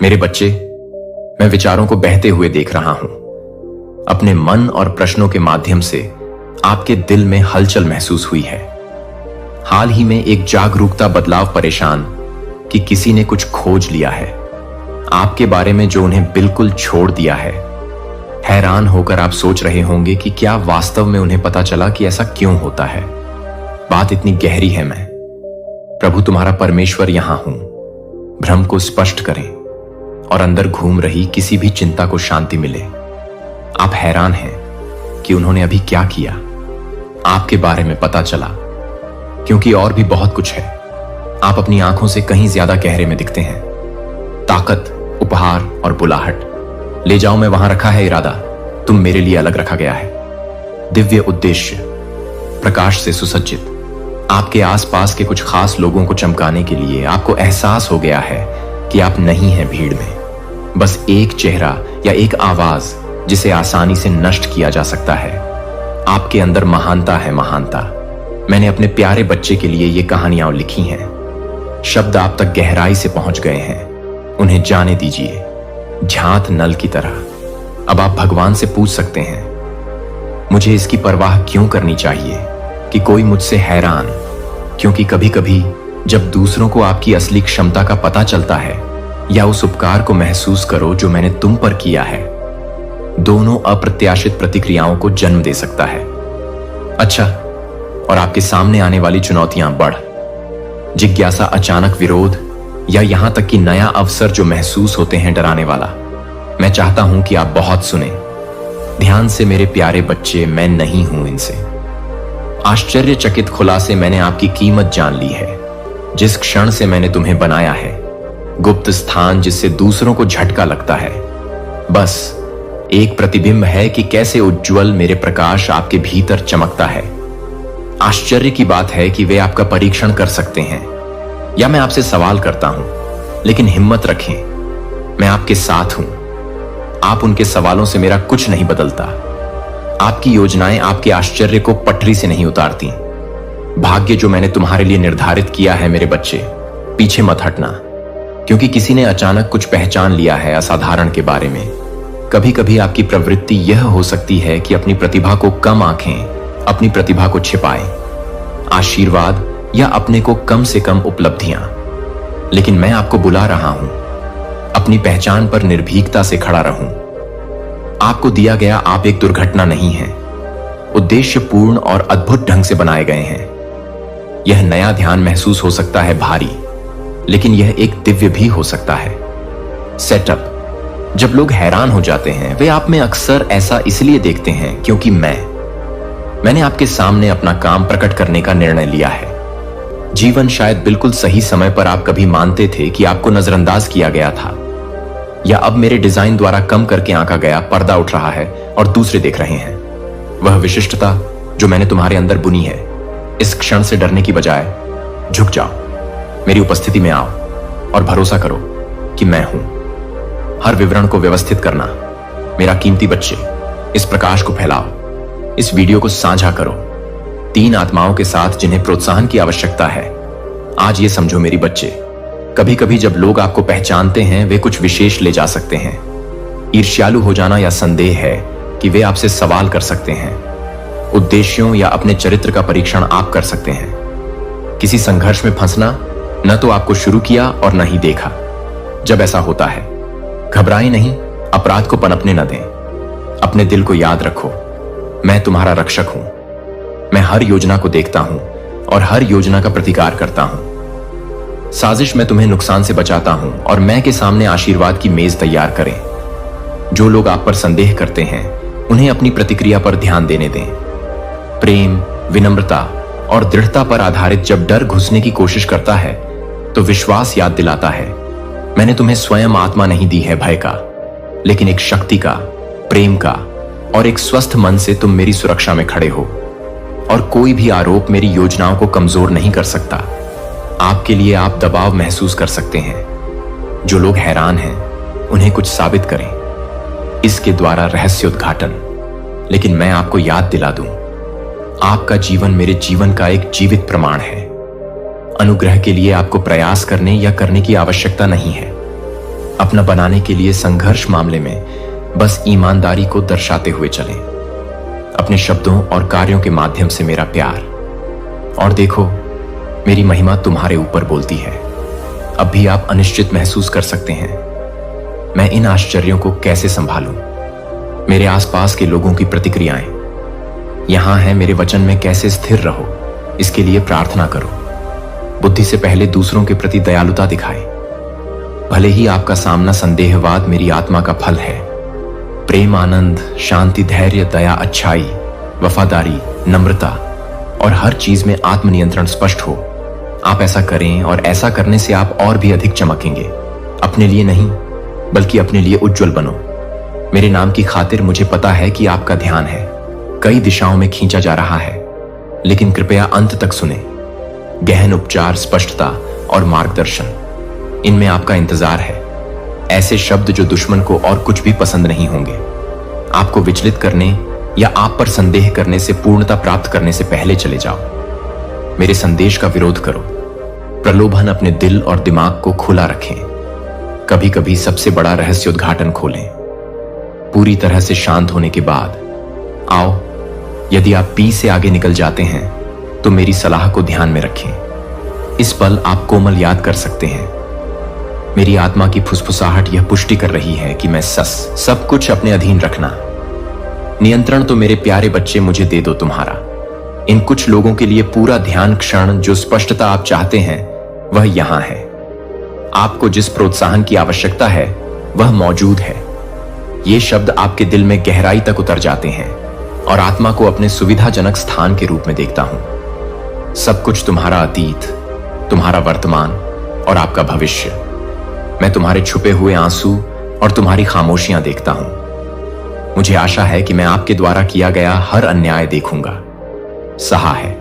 मेरे बच्चे, मैं विचारों को बहते हुए देख रहा हूं। अपने मन और प्रश्नों के माध्यम से आपके दिल में हलचल महसूस हुई है। हाल ही में एक जागरूकता बदलाव परेशान कि किसी ने कुछ खोज लिया है आपके बारे में जो उन्हें बिल्कुल छोड़ दिया है। हैरान होकर आप सोच रहे होंगे कि क्या वास्तव में उन्हें पता चला कि ऐसा क्यों होता है। बात इतनी गहरी है। मैं प्रभु तुम्हारा परमेश्वर यहां हूं। भ्रम को स्पष्ट करें और अंदर घूम रही किसी भी चिंता को शांति मिले। आप हैरान हैं कि उन्होंने अभी क्या किया। आपके बारे में पता चला, क्योंकि और भी बहुत कुछ है। आप अपनी आंखों से कहीं ज्यादा गहरे में दिखते हैं। ताकत, उपहार और बुलाहट। ले जाओ, मैं वहां रखा है इरादा। तुम मेरे लिए अलग रखा गया है। दिव्य उद्देश्य, प्रकाश से सुसज्जित। आपके आसपास के कुछ खास लोगों को चमकाने के लिए आपको एहसास हो गया है कि आप नहीं हैं भीड़ में। बस एक चेहरा या एक आवाज जिसे आसानी से नष्ट किया जा सकता है। आपके अंदर महानता है, महानता। मैंने अपने प्यारे बच्चे के लिए ये कहानियां लिखी हैं। शब्द आप तक गहराई से पहुंच गए हैं। उन्हें जाने दीजिए, झांत नल की तरह। अब आप भगवान से पूछ सकते हैं, मुझे इसकी परवाह क्यों करनी चाहिए कि कोई मुझसे हैरान। क्योंकि कभी कभी जब दूसरों को आपकी असली क्षमता का पता चलता है या उस उपकार को महसूस करो जो मैंने तुम पर किया है, दोनों अप्रत्याशित प्रतिक्रियाओं को जन्म दे सकता है। अच्छा, और आपके सामने आने वाली चुनौतियां बढ़, जिज्ञासा, अचानक विरोध या यहां तक कि नया अवसर जो महसूस होते हैं डराने वाला। मैं चाहता हूं कि आप बहुत सुने ध्यान से मेरे प्यारे बच्चे। मैं नहीं हूं इनसे। आश्चर्यचकित खुलासे मैंने आपकी कीमत जान ली है। जिस क्षण से मैंने तुम्हें बनाया है, गुप्त स्थान जिससे दूसरों को झटका लगता है, बस एक प्रतिबिंब है कि कैसे उज्जवल मेरे प्रकाश आपके भीतर चमकता है। आश्चर्य की बात है कि वे आपका परीक्षण कर सकते हैं। या मैं आपसे सवाल करता हूं, लेकिन हिम्मत रखें, मैं आपके साथ हूं। आप उनके सवालों से मेरा कुछ नहीं बदलता। आपकी योजनाएं आपके आश्चर्य को पटरी से नहीं उतारती। भाग्य जो मैंने तुम्हारे लिए निर्धारित किया है मेरे बच्चे, पीछे मत हटना। क्योंकि किसी ने अचानक कुछ पहचान लिया है असाधारण के बारे में। कभी कभी आपकी प्रवृत्ति यह हो सकती है कि अपनी प्रतिभा को कम आंखें, अपनी प्रतिभा को छिपाएं, आशीर्वाद या अपने को कम से कम उपलब्धियां। लेकिन मैं आपको बुला रहा हूं, अपनी पहचान पर निर्भीकता से खड़ा रहूं। आपको दिया गया आप एक दुर्घटना नहीं है, उद्देश्यपूर्ण और अद्भुत ढंग से बनाए गए हैं। यह नया ध्यान महसूस हो सकता है भारी, लेकिन यह एक दिव्य भी हो सकता है। सेटअप। जब लोग हैरान हो जाते हैं, वे आप में अक्सर ऐसा इसलिए देखते हैं क्योंकि मैंने आपके सामने अपना काम प्रकट करने का निर्णय लिया है। जीवन शायद बिल्कुल सही समय पर आप कभी मानते थे कि आपको नजरअंदाज किया गया था, या अब मेरे डिजाइन द्वारा कम करके आंका गया पर्दा उठ रहा है और दूसरे देख रहे हैं। वह विशिष्टता जो मैंने तुम्हारे अंदर बुनी है, इस क्षण से डरने की बजाय झुक जाओ, मेरी उपस्थिति में आओ और भरोसा करो कि मैं हूं। हर विवरण को व्यवस्थित करना। मेरा कीमती बच्चे, इस प्रकाश को फैलाओ, इस वीडियो को साझा करो 3 आत्माओं के साथ जिन्हें प्रोत्साहन की आवश्यकता है। आज ये समझो मेरी बच्चे, कभी कभी जब लोग आपको पहचानते हैं, वे कुछ विशेष ले जा सकते हैं। ईर्ष्यालु हो जाना या संदेह है कि वे आपसे सवाल कर सकते हैं। उद्देश्यों या अपने चरित्र का परीक्षण आप कर सकते हैं। किसी संघर्ष में फंसना, न तो आपको शुरू किया और न ही देखा। जब ऐसा होता है, घबराएं नहीं, अपराध को पनपने न दें। अपने दिल को याद रखो, मैं तुम्हारा रक्षक हूं। मैं हर योजना को देखता हूं और हर योजना का प्रतिकार करता हूं। साजिश में तुम्हें नुकसान से बचाता हूं और मैं के सामने आशीर्वाद की मेज तैयार करें। जो लोग आप पर संदेह करते हैं, उन्हें अपनी प्रतिक्रिया पर ध्यान देने दें। प्रेम, विनम्रता और दृढ़ता पर आधारित जब डर घुसने की कोशिश करता है, तो विश्वास याद दिलाता है, मैंने तुम्हें स्वयं आत्मा नहीं दी है भय का, लेकिन एक शक्ति का, प्रेम का और एक स्वस्थ मन से तुम मेरी सुरक्षा में खड़े हो। और कोई भी आरोप मेरी योजनाओं को कमजोर नहीं कर सकता। आपके लिए आप दबाव महसूस कर सकते हैं। जो लोग हैरान हैं, उन्हें कुछ साबित करें, इसके द्वारा रहस्य उद्घाटन। लेकिन मैं आपको याद दिला दूं, आपका जीवन मेरे जीवन का एक जीवित प्रमाण है। अनुग्रह के लिए आपको प्रयास करने या करने की आवश्यकता नहीं है। अपना बनाने के लिए संघर्ष मामले में बस ईमानदारी को दर्शाते हुए चलें। अपने शब्दों और कार्यों के माध्यम से मेरा प्यार। और देखो, मेरी महिमा तुम्हारे ऊपर बोलती है। अब भी आप अनिश्चित महसूस कर सकते हैं, मैं इन आश्चर्यों को कैसे संभालूं? मेरे आसपास के लोगों की प्रतिक्रियाएं, यहां है मेरे वचन में कैसे स्थिर रहो, इसके लिए प्रार्थना करो। बुद्धि से पहले दूसरों के प्रति दयालुता दिखाएं। भले ही आपका सामना संदेहवाद मेरी आत्मा का फल है। प्रेम, आनंद, शांति, धैर्य, दया, अच्छाई, वफादारी, नम्रता और हर चीज में आत्मनियंत्रण स्पष्ट हो। आप ऐसा करें और ऐसा करने से आप और भी अधिक चमकेंगे। अपने लिए नहीं, बल्कि अपने लिए उज्जवल बनो। मेरे नाम की खातिर मुझे पता है कि आपका ध्यान है कई दिशाओं में खींचा जा रहा है, लेकिन कृपया अंत तक सुने। गहन उपचार, स्पष्टता और मार्गदर्शन, इनमें आपका इंतजार है। ऐसे शब्द जो दुश्मन को और कुछ भी पसंद नहीं होंगे। आपको विचलित करने या आप पर संदेह करने से पूर्णता प्राप्त करने से पहले चले जाओ। मेरे संदेश का विरोध करो। प्रलोभन अपने दिल और दिमाग को खुला रखें। कभी कभी सबसे बड़ा रहस्योद्घाटन खोलें। पूरी तरह से शांत होने के बाद आओ, यदि आप पी से आगे निकल जाते हैं तो मेरी सलाह को ध्यान में रखें। इस पल आप कोमल याद कर सकते हैं। मेरी आत्मा की फुसफुसाहट यह पुष्टि कर रही है कि मैं सब कुछ अपने अधीन रखना। नियंत्रण तो मेरे प्यारे बच्चे मुझे दे दो तुम्हारा। इन कुछ लोगों के लिए पूरा ध्यान क्षण जो स्पष्टता आप चाहते हैं वह यहां है। आपको जिस प्रोत्साहन की आवश्यकता है वह मौजूद है। ये शब्द आपके दिल में गहराई तक उतर जाते हैं और आत्मा को अपने सुविधाजनक स्थान के रूप में देखता हूं। सब कुछ तुम्हारा अतीत, तुम्हारा वर्तमान और आपका भविष्य। मैं तुम्हारे छुपे हुए आंसू और तुम्हारी खामोशियां देखता हूं। मुझे आशा है कि मैं आपके द्वारा किया गया हर अन्याय देखूंगा, सहा है,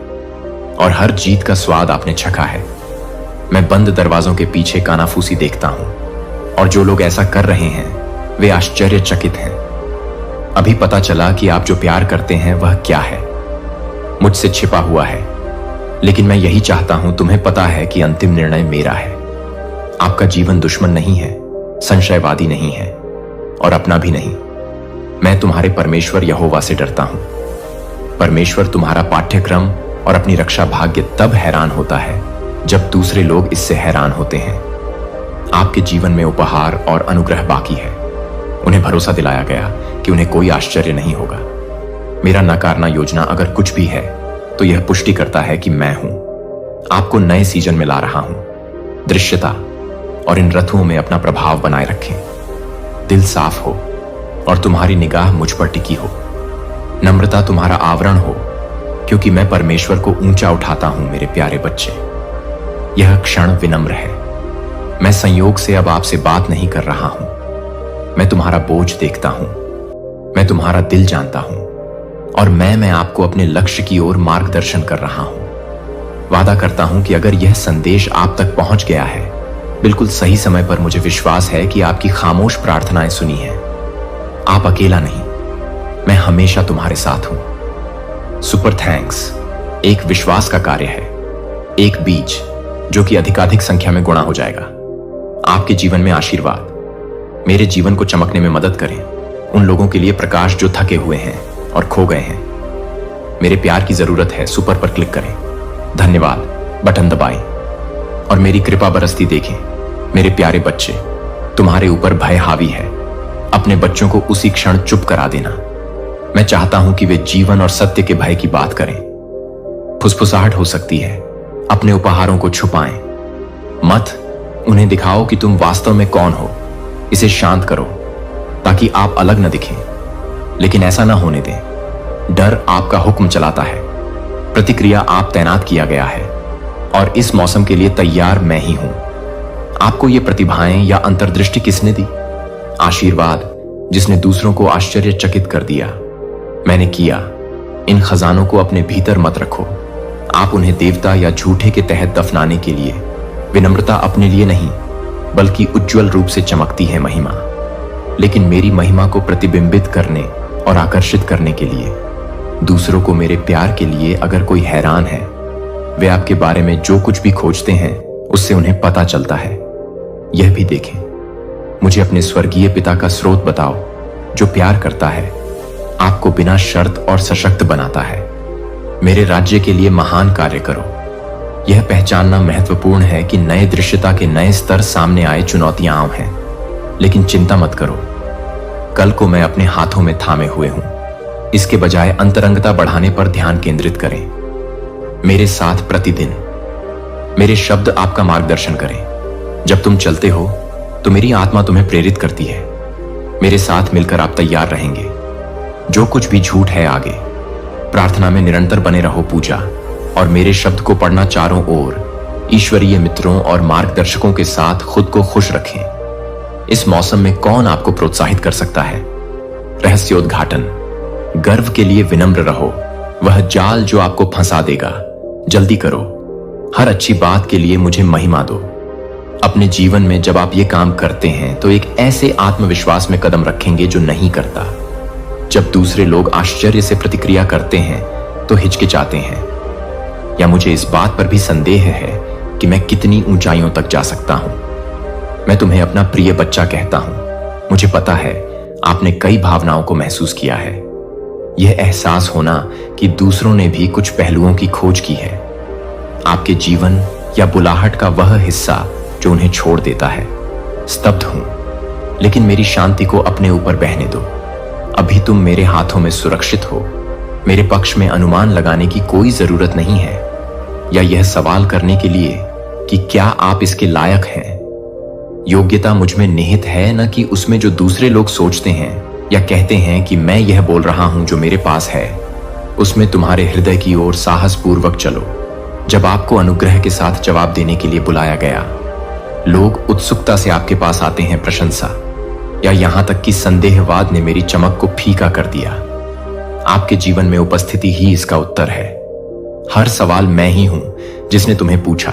और हर जीत का स्वाद आपने चखा है। मैं बंद दरवाजों के पीछे कानाफूसी देखता हूं, और जो लोग ऐसा कर रहे हैं वे आश्चर्यचकित हैं। अभी पता चला कि आप जो प्यार करते हैं वह क्या है। मुझसे छिपा हुआ है, लेकिन मैं यही चाहता हूं तुम्हें पता है कि अंतिम निर्णय मेरा है। आपका जीवन दुश्मन नहीं है, संशयवादी नहीं है और अपना भी नहीं। मैं तुम्हारे परमेश्वर यहोवा से डरता हूं। परमेश्वर तुम्हारा पाठ्यक्रम और अपनी रक्षा भाग्य तब हैरान होता है जब दूसरे लोग इससे हैरान होते हैं। आपके जीवन में उपहार और अनुग्रह बाकी है। उन्हें भरोसा दिलाया गया कि उन्हें कोई आश्चर्य नहीं होगा। मेरा नकारना योजना अगर कुछ भी है तो यह पुष्टि करता है कि मैं हूं। आपको नए सीजन में ला रहा हूं। दृश्यता और इन रथुओं में अपना प्रभाव बनाए रखें। दिल साफ हो और तुम्हारी निगाह मुझ पर टिकी हो। नम्रता तुम्हारा आवरण हो, क्योंकि मैं परमेश्वर को ऊंचा उठाता हूं। मेरे प्यारे बच्चे, यह क्षण विनम्र है। मैं संयोग से अब आपसे बात नहीं कर रहा हूं। मैं तुम्हारा बोझ देखता हूं। मैं तुम्हारा दिल जानता हूं और मैं आपको अपने लक्ष्य की ओर मार्गदर्शन कर रहा हूं। वादा करता हूं कि अगर यह संदेश आप तक पहुंच गया है बिल्कुल सही समय पर, मुझे विश्वास है कि आपकी खामोश प्रार्थनाएं सुनी हैं। आप अकेला नहीं, मैं हमेशा तुम्हारे साथ हूं। सुपर थैंक्स एक विश्वास का कार्य है, एक बीज जो कि अधिकाधिक संख्या में गुणा हो जाएगा। आपके जीवन में आशीर्वाद मेरे जीवन को चमकने में मदद करें। उन लोगों के लिए प्रकाश जो थके हुए हैं और खो गए हैं। मेरे प्यार की जरूरत है, सुपर पर क्लिक करें। धन्यवाद बटन दबाएं और मेरी कृपा बरसती देखें। मेरे प्यारे बच्चे, तुम्हारे ऊपर भय हावी है। अपने बच्चों को उसी क्षण चुप करा देना। मैं चाहता हूं कि वे जीवन और सत्य के भय की बात करें। फुसफुसाहट हो सकती है, अपने उपहारों को छुपाएं मत। उन्हें दिखाओ कि तुम वास्तव में कौन हो। इसे शांत करो ताकि आप अलग न दिखें, लेकिन ऐसा ना होने दें। डर आपका हुक्म चलाता है, प्रतिक्रिया आप तैनात किया गया है, और इस मौसम के लिए तैयार मैं ही हूं। आपको ये प्रतिभाएं या अंतर्दृष्टि किसने दी? आशीर्वाद जिसने दूसरों को आश्चर्यचकित कर दिया, मैंने किया। इन खजानों को अपने भीतर मत रखो। आप उन्हें देवता या झूठे के तहत दफनाने के लिए। विनम्रता अपने लिए नहीं बल्कि उज्जवल रूप से चमकती है महिमा, लेकिन मेरी महिमा को प्रतिबिंबित करने और आकर्षित करने के लिए। दूसरों को मेरे प्यार के लिए अगर कोई हैरान है, वे आपके बारे में जो कुछ भी खोजते हैं उससे उन्हें पता चलता है। यह भी देखें, मुझे अपने स्वर्गीय पिता का स्रोत बताओ, जो प्यार करता है, आपको बिना शर्त और सशक्त बनाता है। मेरे राज्य के लिए महान कार्य करो। यह पहचानना महत्वपूर्ण है कि नए दृश्यता के नए स्तर सामने आए चुनौतियां आम हैं, लेकिन चिंता मत करो। कल को मैं अपने हाथों में थामे हुए हूं। इसके बजाय अंतरंगता बढ़ाने पर ध्यान केंद्रित करें। मेरे साथ प्रतिदिन मेरे शब्द आपका मार्गदर्शन करें। जब तुम चलते हो तो मेरी आत्मा तुम्हें प्रेरित करती है। मेरे साथ मिलकर आप तैयार रहेंगे। जो कुछ भी झूठ है आगे, प्रार्थना में निरंतर बने रहो पूजा, और मेरे शब्द को पढ़ना चारों ओर ईश्वरीय मित्रों और मार्गदर्शकों के साथ खुद को खुश रखें। इस मौसम में कौन आपको प्रोत्साहित कर सकता है? रहस्योद्घाटन। गर्व के लिए विनम्र रहो। वह जाल जो आपको फंसा देगा, जल्दी करो। हर अच्छी बात के लिए मुझे महिमा दो। अपने जीवन में जब आप ये काम करते हैं तो एक ऐसे आत्मविश्वास में कदम रखेंगे जो नहीं करता। जब दूसरे लोग आश्चर्य से प्रतिक्रिया करते हैं तो हिचकिचाते हैं, या मुझे इस बात पर भी संदेह है कि मैं कितनी ऊंचाइयों तक जा सकता हूं। मैं तुम्हें अपना प्रिय बच्चा कहता हूं। मुझे पता है आपने कई भावनाओं को महसूस किया है। यह एहसास होना कि दूसरों ने भी कुछ पहलुओं की खोज की है। आपके जीवन या बुलाहट का वह हिस्सा जो उन्हें छोड़ देता है। स्तब्ध हूं, लेकिन मेरी शांति को अपने ऊपर बहने दो। अभी तुम मेरे हाथों में सुरक्षित हो। मेरे पक्ष में अनुमान लगाने की कोई जरूरत नहीं है, या यह सवाल करने के लिए कि क्या आप इसके लायक हैं। योग्यता मुझ में निहित है, न कि उसमें जो दूसरे लोग सोचते हैं या कहते हैं कि मैं यह बोल रहा हूं जो मेरे पास है। उसमें तुम्हारे हृदय की ओर साहसपूर्वक चलो। जब आपको अनुग्रह के साथ जवाब देने के लिए बुलाया गया, लोग उत्सुकता से आपके पास आते हैं प्रशंसा, या यहां तक कि संदेहवाद ने मेरी चमक को फीका कर दिया। आपके जीवन में उपस्थिति ही इसका उत्तर है। हर सवाल मैं ही हूं जिसने तुम्हें पूछा।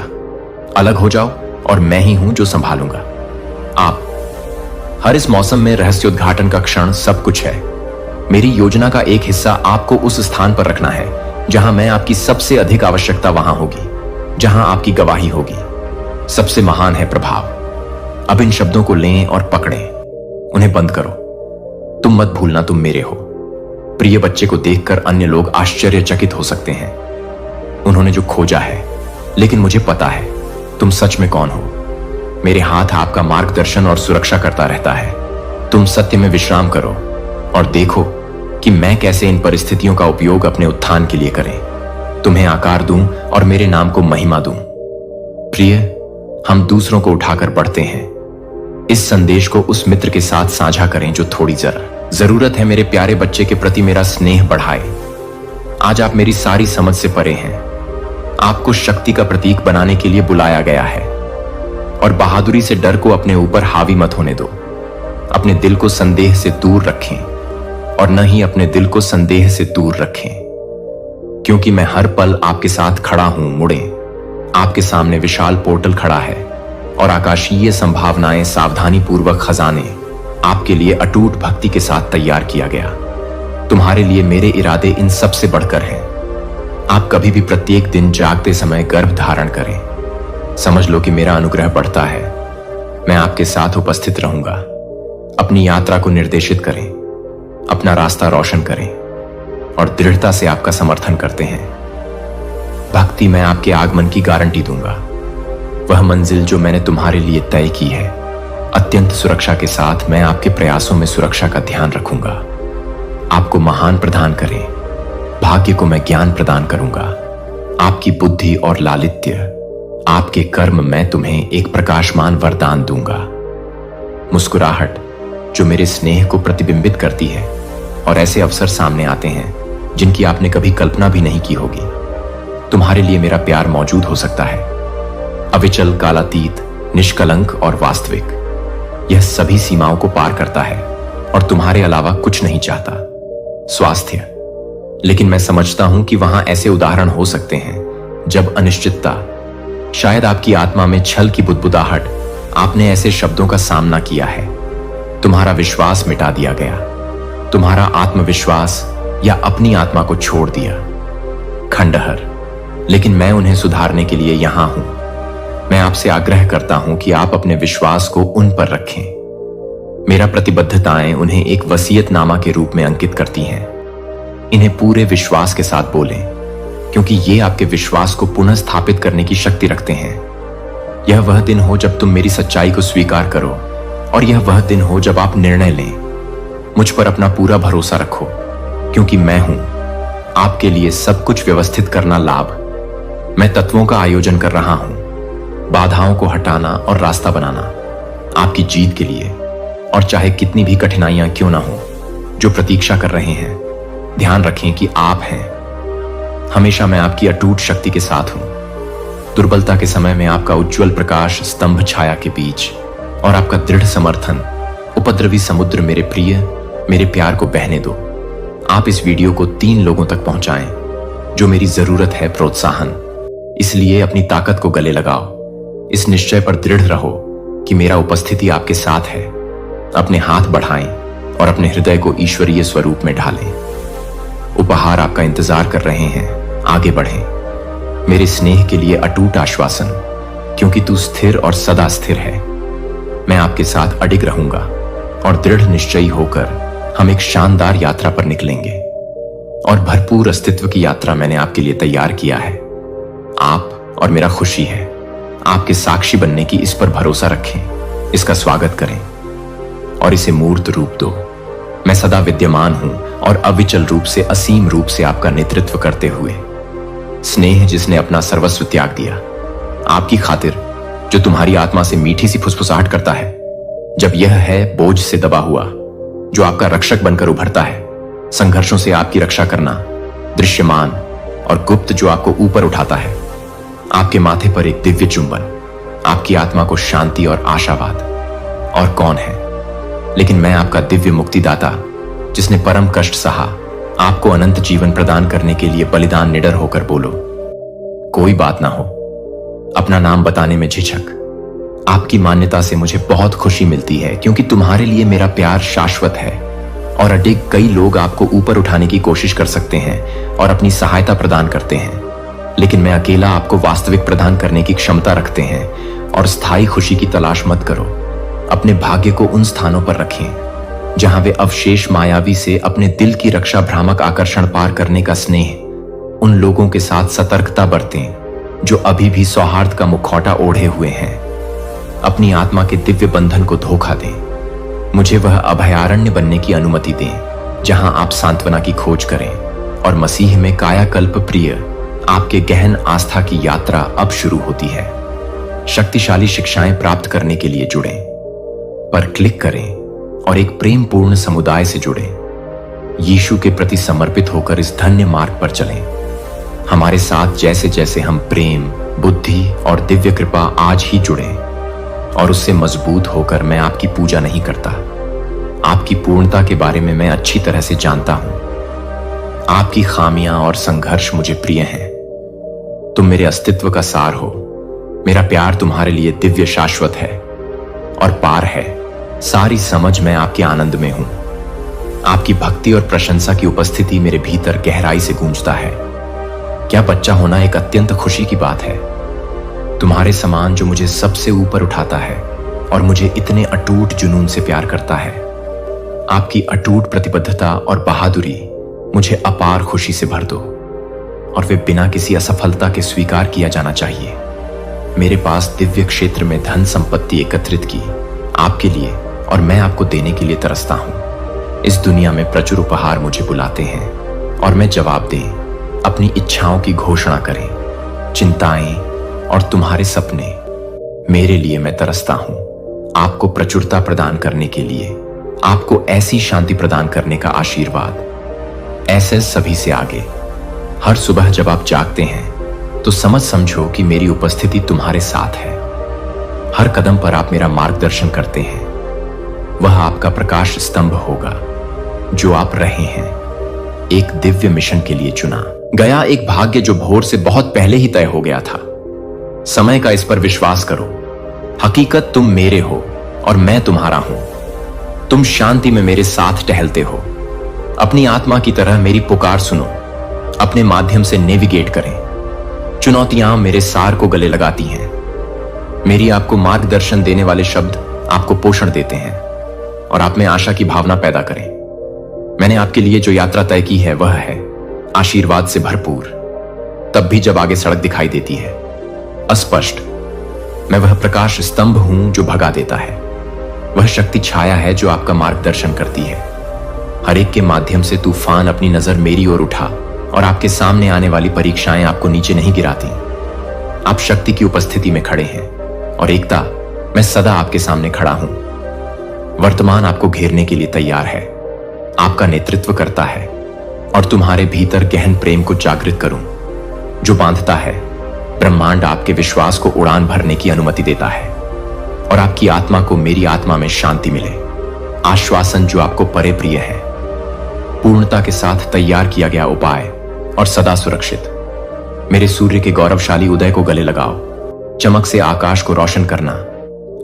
अलग हो जाओ और मैं ही हूं जो संभालूंगा। आप हर इस मौसम में रहस्योद्घाटन का क्षण सब कुछ है। मेरी योजना का एक हिस्सा आपको उस स्थान पर रखना है जहां मैं आपकी सबसे अधिक आवश्यकता वहां होगी, जहां आपकी गवाही होगी। सबसे महान है प्रभाव। अब इन शब्दों को लें और पकड़ें, उन्हें बंद करो। तुम मत भूलना तुम मेरे हो। प्रिय बच्चे को देखकर अन्य लोग आश्चर्यचकित हो सकते हैं। उन्होंने जो खोजा है, लेकिन मुझे पता है तुम सच में कौन हो। मेरे हाथ आपका मार्गदर्शन और सुरक्षा करता रहता है। तुम सत्य में विश्राम करो और देखो कि मैं कैसे इन परिस्थितियों का उपयोग अपने उत्थान के लिए करें। तुम्हें आकार दूं और मेरे नाम को महिमा दूं। प्रिय, हम दूसरों को उठाकर बढ़ते हैं। इस संदेश को उस मित्र के साथ साझा करें जो थोड़ी जरूरत है मेरे प्यारे बच्चे के प्रति मेरा स्नेह बढ़ाए। आज आप मेरी सारी समझ से परे हैं। आपको शक्ति का प्रतीक बनाने के लिए बुलाया गया है, और बहादुरी से डर को अपने ऊपर हावी मत होने दो। अपने दिल को संदेह से दूर रखें, और न ही अपने दिल को संदेह से दूर रखें, क्योंकि मैं हर पल आपके साथ खड़ा हूं। मुड़े, आपके सामने विशाल पोर्टल खड़ा है, और आकाशीय संभावनाएं, सावधानी पूर्वक खजाने आपके लिए अटूट भक्ति के साथ तैयार किया गया। तुम्हारे लिए मेरे इरादे इन सब से बढ़कर हैं। आप कभी भी प्रत्येक दिन जागते समय गर्भ धारण करें। समझ लो कि मेरा अनुग्रह बढ़ता है। मैं आपके साथ उपस्थित रहूंगा। अपनी यात्रा को निर्देशित करें, अपना रास्ता रोशन करें, और दृढ़ता से आपका समर्थन करते हैं। भक्ति में आपके आगमन की गारंटी दूंगा। वह मंजिल जो मैंने तुम्हारे लिए तय की है, अत्यंत सुरक्षा के साथ मैं आपके प्रयासों में सुरक्षा का ध्यान रखूंगा। आपको महान प्रदान करें। भाग्य को मैं ज्ञान प्रदान करूंगा। आपकी बुद्धि और लालित्य, आपके कर्म मैं तुम्हें एक प्रकाशमान वरदान दूंगा। मुस्कुराहट जो मेरे स्नेह को प्रतिबिंबित करती है, और ऐसे अवसर सामने आते हैं जिनकी आपने कभी कल्पना भी नहीं की होगी। तुम्हारे लिए मेरा प्यार मौजूद हो सकता है, अविचल, कालातीत, निष्कलंक और वास्तविक। यह सभी सीमाओं को पार करता है और तुम्हारे अलावा कुछ नहीं चाहता। स्वास्थ्य, लेकिन मैं समझता हूं कि वहां ऐसे उदाहरण हो सकते हैं जब अनिश्चितता, शायद आपकी आत्मा में छल की बुदबुदाहट, आपने ऐसे शब्दों का सामना किया है। तुम्हारा विश्वास मिटा दिया गया, तुम्हारा आत्मविश्वास या अपनी आत्मा को छोड़ दिया। खंडहर, लेकिन मैं उन्हें सुधारने के लिए यहां हूं। मैं आपसे आग्रह करता हूं कि आप अपने विश्वास को उन पर रखें। मेरा प्रतिबद्धताएं उन्हें एक वसीयतनामा के रूप में अंकित करती हैं। इन्हें पूरे विश्वास के साथ बोलें, क्योंकि ये आपके विश्वास को पुनः स्थापित करने की शक्ति रखते हैं। यह वह दिन हो जब तुम मेरी सच्चाई को स्वीकार करो, और यह वह दिन हो जब आप निर्णय लें। मुझ पर अपना पूरा भरोसा रखो, क्योंकि मैं हूं। आपके लिए सब कुछ व्यवस्थित करना लाभ। मैं तत्वों का आयोजन कर रहा हूं, बाधाओं को हटाना और रास्ता बनाना आपकी जीत के लिए। और चाहे कितनी भी कठिनाइयां क्यों ना हो जो प्रतीक्षा कर रहे हैं, ध्यान रखें कि आप हैं। हमेशा मैं आपकी अटूट शक्ति के साथ हूं। दुर्बलता के समय में आपका उज्जवल प्रकाश स्तंभ छाया के बीच, और आपका दृढ़ समर्थन उपद्रवी समुद्र मेरे प्रिय, मेरे प्यार को बहने दो। आप इस वीडियो को 3 लोगों तक पहुंचाएं जो मेरी जरूरत है प्रोत्साहन। इसलिए अपनी ताकत को गले लगाओ। इस निश्चय पर दृढ़ रहो कि मेरा उपस्थिति आपके साथ है। अपने हाथ बढ़ाएं और अपने हृदय को ईश्वरीय स्वरूप में ढालें। उपहार आपका इंतजार कर रहे हैं। आगे बढ़ें। मेरे स्नेह के लिए अटूट आश्वासन, क्योंकि तू स्थिर और सदा स्थिर है। मैं आपके साथ अडिग रहूंगा, और दृढ़ निश्चयी होकर हम एक शानदार यात्रा पर निकलेंगे। और भरपूर अस्तित्व की यात्रा मैंने आपके लिए तैयार किया है। आप और मेरा खुशी है। आपके साक्षी बनने की इस पर भरोसा रखें, इसका स्वागत करें और इसे मूर्त रूप दो। मैं सदा विद्यमान हूं और अविचल रूप से, असीम रूप से आपका नेतृत्व करते हुए। स्नेह जिसने अपना सर्वस्व त्याग दिया आपकी खातिर, जो तुम्हारी आत्मा से मीठी सी फुसफुसाहट करता है जब यह है बोझ से दबा हुआ, जो आपका रक्षक बनकर उभरता है। संघर्षों से आपकी रक्षा करना, दृश्यमान और गुप्त जो आपको ऊपर उठाता है। आपके माथे पर एक दिव्य चुंबन, आपकी आत्मा को शांति और आशावाद। और कौन है लेकिन मैं, आपका दिव्य मुक्तिदाता, जिसने परम कष्ट सहा आपको अनंत जीवन प्रदान करने के लिए बलिदान निडर होकर बोलो। कोई बात ना हो अपना नाम बताने में झिझक। आपकी मान्यता से मुझे बहुत खुशी मिलती है, क्योंकि तुम्हारे लिए मेरा प्यार शाश्वत है। और अधिक कई लोग आपको ऊपर उठाने की कोशिश कर सकते हैं और अपनी सहायता प्रदान करते हैं, लेकिन मैं अकेला आपको वास्तविक प्रदान करने की क्षमता रखते हैं। और स्थायी खुशी की तलाश मत करो। अपने भाग्य को उन स्थानों पर रखें जहां वे अवशेष मायावी से अपने दिल की रक्षा भ्रामक आकर्षण पार करने का स्नेह। उन लोगों के साथ सतर्कता बरतें जो अभी भी सौहार्द का मुखौटा ओढ़े हुए हैं। अपनी आत्मा के दिव्य बंधन को धोखा दें। मुझे वह अभयारण्य बनने की अनुमति दें जहां आप सांत्वना की खोज करें और मसीह में कायाकल्प प्रिय आपके गहन आस्था की यात्रा अब शुरू होती है। शक्तिशाली शिक्षाएं प्राप्त करने के लिए जुड़ें, पर क्लिक करें और एक प्रेमपूर्ण समुदाय से जुड़ें। यीशु के प्रति समर्पित होकर इस धन्य मार्ग पर चलें। हमारे साथ जैसे जैसे हम प्रेम, बुद्धि और दिव्य कृपा आज ही जुड़ें, और उससे मजबूत होकर मैं आपकी पूजा नहीं करता। आपकी पूर्णता के बारे में मैं अच्छी तरह से जानता हूं। आपकी खामियां और संघर्ष मुझे प्रिय हैं। तुम मेरे अस्तित्व का सार हो। मेरा प्यार तुम्हारे लिए दिव्य शाश्वत है और पार है। सारी समझ मैं आपके आनंद में हूं। आपकी भक्ति और प्रशंसा की उपस्थिति मेरे भीतर गहराई से गूंजता है। क्या बच्चा होना एक अत्यंत खुशी की बात है। तुम्हारे समान जो मुझे सबसे ऊपर उठाता है और मुझे इतने अटूट जुनून से प्यार करता है। आपकी अटूट प्रतिबद्धता और बहादुरी मुझे अपार खुशी से भर दो, और वे बिना किसी असफलता के स्वीकार किया जाना चाहिए। मेरे पास दिव्य क्षेत्र में धन संपत्ति एकत्रित की आपके लिए, और मैं आपको देने के लिए तरसता हूं। इस दुनिया में प्रचुर उपहार मुझे बुलाते हैं, और मैं जवाब दें, अपनी इच्छाओं की घोषणा करें। चिंताएं और तुम्हारे सपने, मेरे लिए मैं तरसता हूं। आपको प्रचुरता प्रदान करने के लिए, आपको ऐसी शांति प्रदान करने का आशीर्वाद। ऐसे सभी से आगे। हर सुबह जब आप जागते हैं तो समझो कि मेरी उपस्थिति तुम्हारे साथ है। हर कदम पर आप मेरा मार्गदर्शन करते हैं। वह आपका प्रकाश स्तंभ होगा जो आप रहे हैं। एक दिव्य मिशन के लिए चुना गया एक भाग्य जो भोर से बहुत पहले ही तय हो गया था। समय का इस पर विश्वास करो। हकीकत तुम मेरे हो और मैं तुम्हारा हूं। तुम शांति में मेरे साथ टहलते हो। अपनी आत्मा की तरह मेरी पुकार सुनो। अपने माध्यम से नेविगेट करें। चुनौतियां मेरे सार को गले लगाती हैं। मेरी आपको मार्गदर्शन देने वाले शब्द आपको पोषण देते हैं, और आप में आशा की भावना पैदा करें। मैंने आपके लिए जो यात्रा तय की है वह है आशीर्वाद से भरपूर, तब भी जब आगे सड़क दिखाई देती है अस्पष्ट। मैं वह प्रकाश स्तंभ हूं जो भगा देता है, वह शक्ति छाया है जो आपका मार्गदर्शन करती है। हर एक के माध्यम से तूफान अपनी नजर मेरी ओर उठा और आपके सामने आने वाली परीक्षाएं आपको नीचे नहीं गिराती। आप शक्ति की उपस्थिति में खड़े हैं और एकता, मैं सदा आपके सामने खड़ा हूं। वर्तमान आपको घेरने के लिए तैयार है, आपका नेतृत्व करता है और तुम्हारे भीतर गहन प्रेम को जागृत करूं जो बांधता है। ब्रह्मांड आपके विश्वास को उड़ान भरने की अनुमति देता है और आपकी आत्मा को मेरी आत्मा में शांति मिले। आश्वासन जो आपको परे प्रिय है, पूर्णता के साथ तैयार किया गया उपाय और सदा सुरक्षित। मेरे सूर्य के गौरवशाली उदय को गले लगाओ। चमक से आकाश को रोशन करना,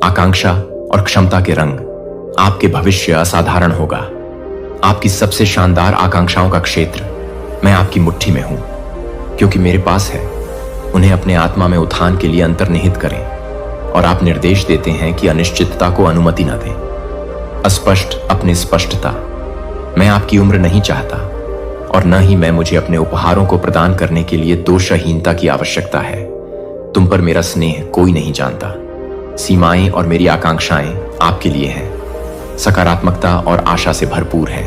आकांक्षा और क्षमता के रंग। आपके भविष्य असाधारण होगा। आपकी सबसे शानदार आकांक्षाओं का क्षेत्र मैं आपकी मुट्ठी में हूं, क्योंकि मेरे पास है। उन्हें अपने आत्मा में उत्थान के लिए अंतर्निहित करें और आप निर्देश देते हैं कि अनिश्चितता को अनुमति न दें। अस्पष्ट अपनी स्पष्टता। मैं आपकी उम्र नहीं चाहता और न ही मैं मुझे अपने उपहारों को प्रदान करने के लिए दोषहीनता की आवश्यकता है। तुम पर मेरा स्नेह कोई नहीं जानता। सीमाएं और मेरी आकांक्षाएं आपके लिए हैं, सकारात्मकता और आशा से भरपूर है।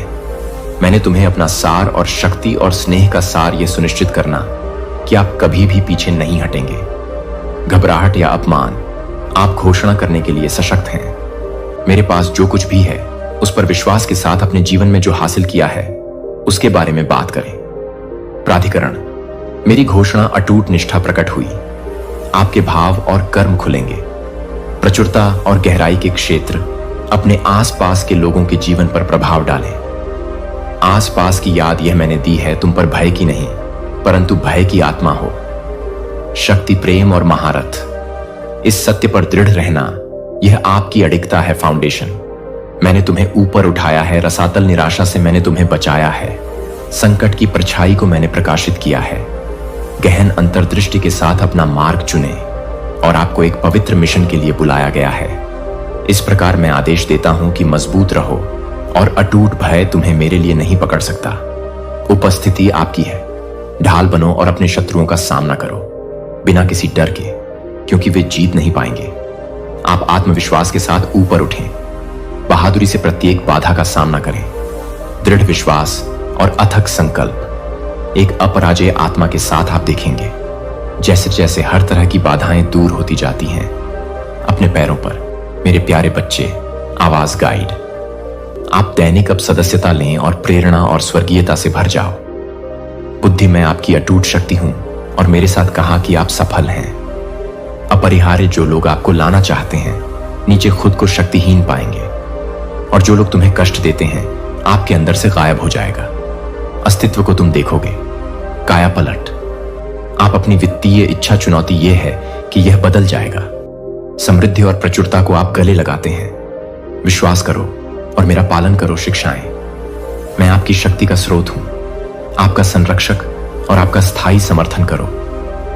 मैंने तुम्हें अपना सार और शक्ति और स्नेह का सार यह सुनिश्चित करना कि आप कभी भी पीछे नहीं हटेंगे। घबराहट या अपमान, आप घोषणा करने के लिए सशक्त हैं। मेरे पास जो कुछ भी है उस पर विश्वास के साथ अपने जीवन में जो हासिल किया है उसके बारे में बात करें। प्राधिकरण, मेरी घोषणा अटूट निष्ठा प्रकट हुई। आपके भाव और कर्म खुलेंगे। प्रचुरता और गहराई के क्षेत्र अपने आसपास के लोगों के जीवन पर प्रभाव डालें। आसपास की याद यह मैंने दी है तुम पर भय की नहीं, परंतु भय की आत्मा हो। शक्ति, प्रेम और महारत, इस सत्य पर दृढ़ रहना, यह आपकी अडिगता है। फाउंडेशन, मैंने तुम्हें ऊपर उठाया है। रसातल निराशा से मैंने तुम्हें बचाया है। संकट की परछाई को मैंने प्रकाशित किया है। गहन अंतर्दृष्टि के साथ अपना मार्ग चुने और आपको एक पवित्र मिशन के लिए बुलाया गया है। इस प्रकार मैं आदेश देता हूं कि मजबूत रहो और अटूट भय तुम्हें मेरे लिए नहीं पकड़ सकता। उपस्थिति आपकी है। ढाल बनो और अपने शत्रुओं का सामना करो बिना किसी डर के, क्योंकि वे जीत नहीं पाएंगे। आप आत्मविश्वास के साथ ऊपर उठें। बहादुरी से प्रत्येक बाधा का सामना करें। दृढ़ विश्वास और अथक संकल्प, एक अपराजय आत्मा के साथ आप देखेंगे जैसे जैसे हर तरह की बाधाएं दूर होती जाती हैं। अपने पैरों पर मेरे प्यारे बच्चे। आवाज गाइड, आप दैनिक अब सदस्यता लें और प्रेरणा और स्वर्गीयता से भर जाओ। बुद्धि में आपकी अटूट शक्ति हूं और मेरे साथ कहा कि आप सफल हैं। अपरिहार्य जो लोग आपको लाना चाहते हैं नीचे खुद को शक्तिहीन पाएंगे, और जो लोग तुम्हें कष्ट देते हैं आपके अंदर से गायब हो जाएगा। अस्तित्व को तुम देखोगे। काया पलट, आप अपनी वित्तीय इच्छा चुनौती यह है कि यह बदल जाएगा। समृद्धि और प्रचुरता को आप गले लगाते हैं। विश्वास करो और मेरा पालन करो शिक्षाएं। मैं आपकी शक्ति का स्रोत हूं, आपका संरक्षक और आपका स्थायी समर्थन करो।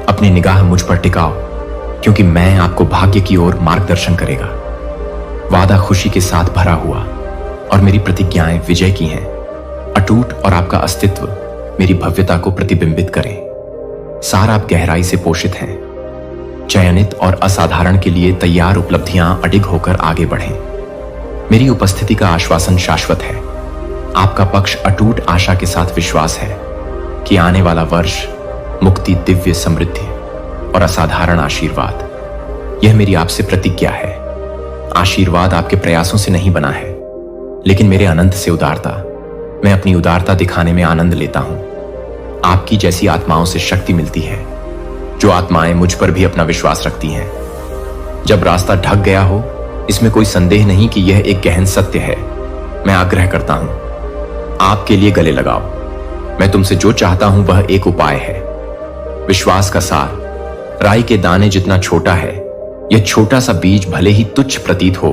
अपनी निगाह मुझ पर टिकाओ, क्योंकि मैं आपको भाग्य की ओर मार्गदर्शन करेगा। वादा खुशी के साथ भरा हुआ और मेरी प्रतिज्ञाएं विजय की हैं। अटूट और आपका अस्तित्व मेरी भव्यता को प्रतिबिंबित करें। सार आप गहराई से पोषित हैं। चयनित और असाधारण के लिए तैयार उपलब्धियां अडिग होकर आगे बढ़ें। मेरी उपस्थिति का आश्वासन शाश्वत है। आपका पक्ष अटूट आशा के साथ विश्वास है कि आने वाला वर्ष मुक्ति, दिव्य समृद्धि और असाधारण आशीर्वाद, यह मेरी आपसे प्रतिज्ञा है। आशीर्वाद आपके प्रयासों से नहीं बना है, लेकिन मेरे अनंत से उदारता। मैं अपनी उदारता दिखाने में आनंद लेता हूं। आपकी जैसी आत्माओं से शक्ति मिलती है, जो आत्माएं मुझ पर भी अपना विश्वास रखती हैं। जब रास्ता ढक गया हो, इसमें कोई संदेह नहीं कि यह एक गहन सत्य है। मैं आग्रह करता हूं, आपके लिए गले लगाओ। मैं तुमसे जो चाहता हूं वह एक उपाय है। विश्वास का सार राई के दाने जितना छोटा है। यह छोटा सा बीज भले ही तुच्छ प्रतीत हो,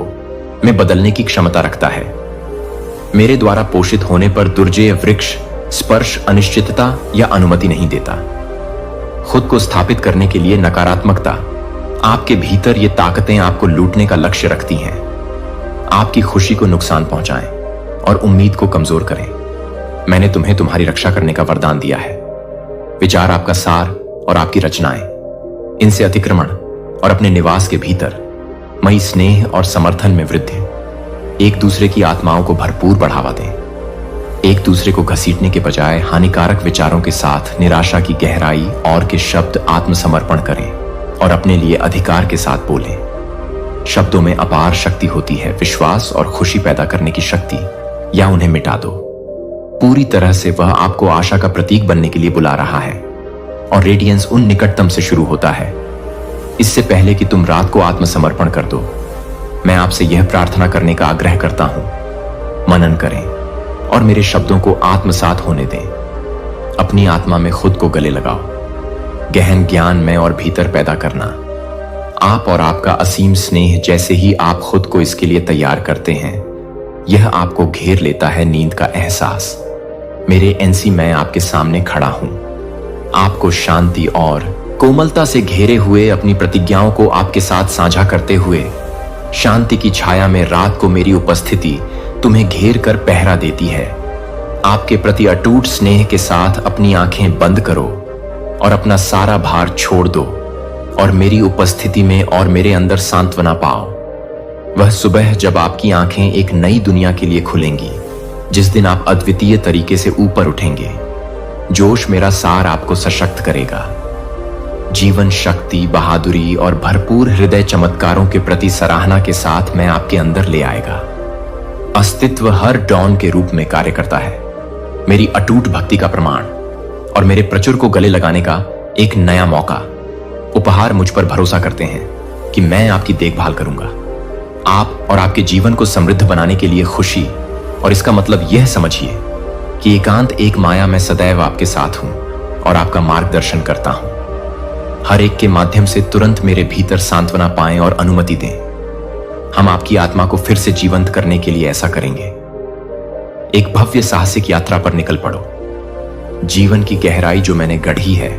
में बदलने की क्षमता रखता है। मेरे द्वारा पोषित होने पर दुर्जेय वृक्ष स्पर्श, अनिश्चितता या अनुमति नहीं देता। खुद को स्थापित करने के लिए नकारात्मकता, आपके भीतर ये ताकतें आपको लूटने का लक्ष्य रखती हैं। आपकी खुशी को नुकसान पहुंचाएं और उम्मीद को कमजोर करें। मैंने तुम्हें तुम्हारी रक्षा करने का वरदान दिया है। विचार आपका सार और आपकी रचनाएं, इनसे अतिक्रमण और अपने निवास के भीतर मई स्नेह और समर्थन में वृद्धि। एक दूसरे की आत्माओं को भरपूर बढ़ावा दें। एक दूसरे को घसीटने के बजाय हानिकारक विचारों के साथ निराशा की गहराई और के शब्द आत्मसमर्पण करें और अपने लिए अधिकार के साथ बोलें। शब्दों में अपार शक्ति होती है, विश्वास और खुशी पैदा करने की शक्ति, या उन्हें मिटा दो। पूरी तरह से वह आपको आशा का प्रतीक बनने के लिए बुला रहा है और रेडियंस उन निकटतम से शुरू होता है। इससे पहले कि तुम रात को आत्मसमर्पण कर दो, मैं आपसे यह प्रार्थना करने का आग्रह करता हूं। मनन करें और मेरे शब्दों को आत्मसात होने दें। अपनी आत्मा में खुद को गले लगाओ। गहन ज्ञान में और भीतर पैदा करना। आप और आपका असीम स्नेह जैसे ही आप खुद को इसके लिए तैयार करते हैं, यह आपको घेर लेता है नींद का एहसास। मेरे एनसी, मैं आपके सामने खड़ा हूं, आपको शांति और कोमलता से घेरे हुए, अपनी प्रतिज्ञाओं को आपके साथ साझा करते हुए। शांति की छाया में रात को मेरी उपस्थिति तुम्हें घेर कर पहरा देती है। आपके प्रति अटूट स्नेह के साथ अपनी आंखें बंद करो और अपना सारा भार छोड़ दो और मेरी उपस्थिति में और मेरे अंदर सांत्वना पाओ। वह सुबह जब आपकी आंखें एक नई दुनिया के लिए खुलेंगी, जिस दिन आप अद्वितीय तरीके से ऊपर उठेंगे। जोश मेरा सार आपको सशक्त करेगा। जीवन शक्ति, बहादुरी और भरपूर हृदय चमत्कारों के प्रति सराहना के साथ मैं आपके अंदर ले आएगा। अस्तित्व हर डॉन के रूप में कार्य करता है, मेरी अटूट भक्ति का प्रमाण और मेरे प्रचुर को गले लगाने का एक नया मौका। उपहार मुझ पर भरोसा करते हैं कि मैं आपकी देखभाल करूंगा, आप और आपके जीवन को समृद्ध बनाने के लिए खुशी। और इसका मतलब यह समझिए कि एकांत एक माया में सदैव आपके साथ हूं और आपका मार्गदर्शन करता हूं। हर एक के माध्यम से तुरंत मेरे भीतर सांत्वना पाएं और अनुमति दें। हम आपकी आत्मा को फिर से जीवंत करने के लिए ऐसा करेंगे। एक भव्य साहसिक यात्रा पर निकल पड़ो। जीवन की गहराई जो मैंने गढ़ी है,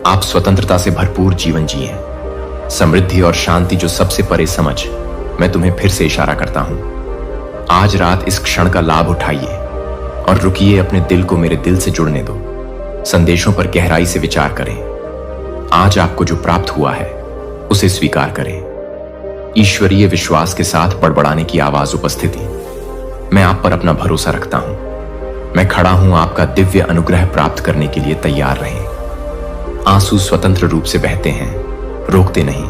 आप स्वतंत्रता से भरपूर जीवन जिए। समृद्धि और शांति जो सबसे परे समझ, मैं तुम्हें फिर से इशारा करता हूं। आज रात इस क्षण का लाभ उठाइए और रुकिए, अपने दिल को मेरे दिल से जुड़ने दो। संदेशों पर गहराई से विचार करें। आज आपको जो प्राप्त हुआ है उसे स्वीकार करें। ईश्वरीय विश्वास के साथ बड़बड़ाने की आवाज उपस्थिति। मैं आप पर अपना भरोसा रखता हूं। मैं खड़ा हूं, आपका दिव्य अनुग्रह प्राप्त करने के लिए तैयार रहें। आंसू स्वतंत्र रूप से बहते हैं, रोकते नहीं।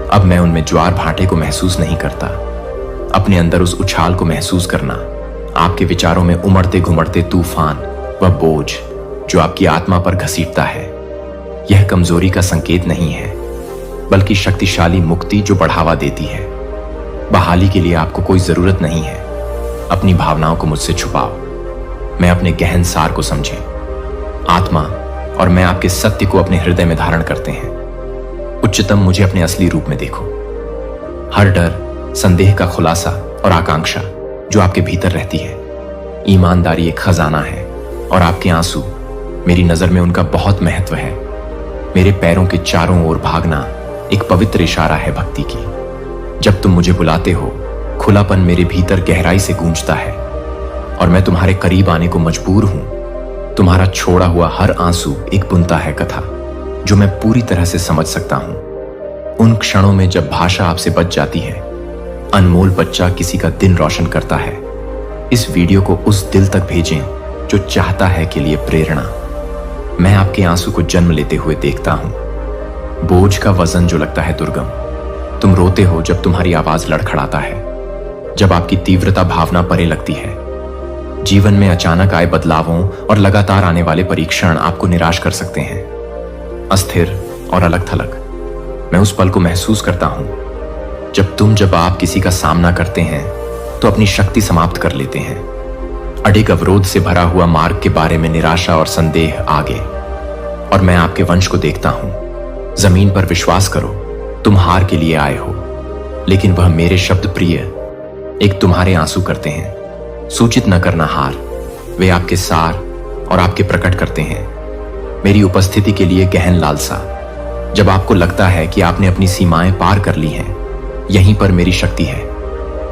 अब मैं उनमें ज्वार भाटे को महसूस नहीं करता। अपने अंदर उस उछाल को महसूस करना, आपके विचारों में उमड़ते घुमड़ते तूफान, वह बोझ जो आपकी आत्मा पर घसीटता है। यह कमजोरी का संकेत नहीं है, बल्कि शक्तिशाली मुक्ति जो बढ़ावा देती है। बहाली के लिए आपको कोई जरूरत नहीं है। अपनी भावनाओं को मुझसे छुपाओ। मैं अपने गहन सार को समझे। आत्मा और मैं आपके सत्य को अपने हृदय में धारण करते हैं। उच्चतम, मुझे अपने असली रूप में देखो। हर डर, संदेह का खुलासा और आकांक्षा जो आपके भीतर रहती है। ईमानदारी एक खजाना है और आपके आंसू, मेरी नजर में उनका बहुत महत्व है। मेरे पैरों के चारों ओर भागना एक पवित्र इशारा है भक्ति की। जब तुम मुझे बुलाते हो, खुलापन मेरे भीतर गहराई से गूंजता है और मैं तुम्हारे करीब आने को मजबूर हूं। तुम्हारा छोड़ा हुआ हर आंसू एक बुनता है कथा जो मैं पूरी तरह से समझ सकता हूं। उन क्षणों में जब भाषा आपसे बच जाती है, अनमोल बच्चा किसी का दिन रोशन करता है। इस वीडियो को उस दिल तक भेजें जो चाहता है के लिए प्रेरणा। मैं आपके आंसू को जन्म लेते हुए देखता हूं। बोझ का वजन जो लगता है दुर्गम। तुम रोते हो जब तुम्हारी आवाज लड़खड़ाता है, जब आपकी तीव्रता भावना परे लगती है। जीवन में अचानक आए बदलावों और लगातार आने वाले परीक्षण आपको निराश कर सकते हैं। अस्थिर और अलग थलग, मैं उस पल को महसूस करता हूं जब आप किसी का सामना करते हैं तो अपनी शक्ति समाप्त कर लेते हैं। अडिग अवरोध से भरा हुआ मार्ग के बारे में निराशा और संदेह आगे। और मैं आपके वंश को देखता हूं। जमीन पर विश्वास करो, तुम हार के लिए आए हो, लेकिन वह मेरे शब्द प्रिय एक तुम्हारे आंसू करते हैं। सूचित न करना हार, वे आपके सार और आपके प्रकट करते हैं। मेरी उपस्थिति के लिए गहन लालसा। जब आपको लगता है कि आपने अपनी सीमाएं पार कर ली हैं, यहीं पर मेरी शक्ति है।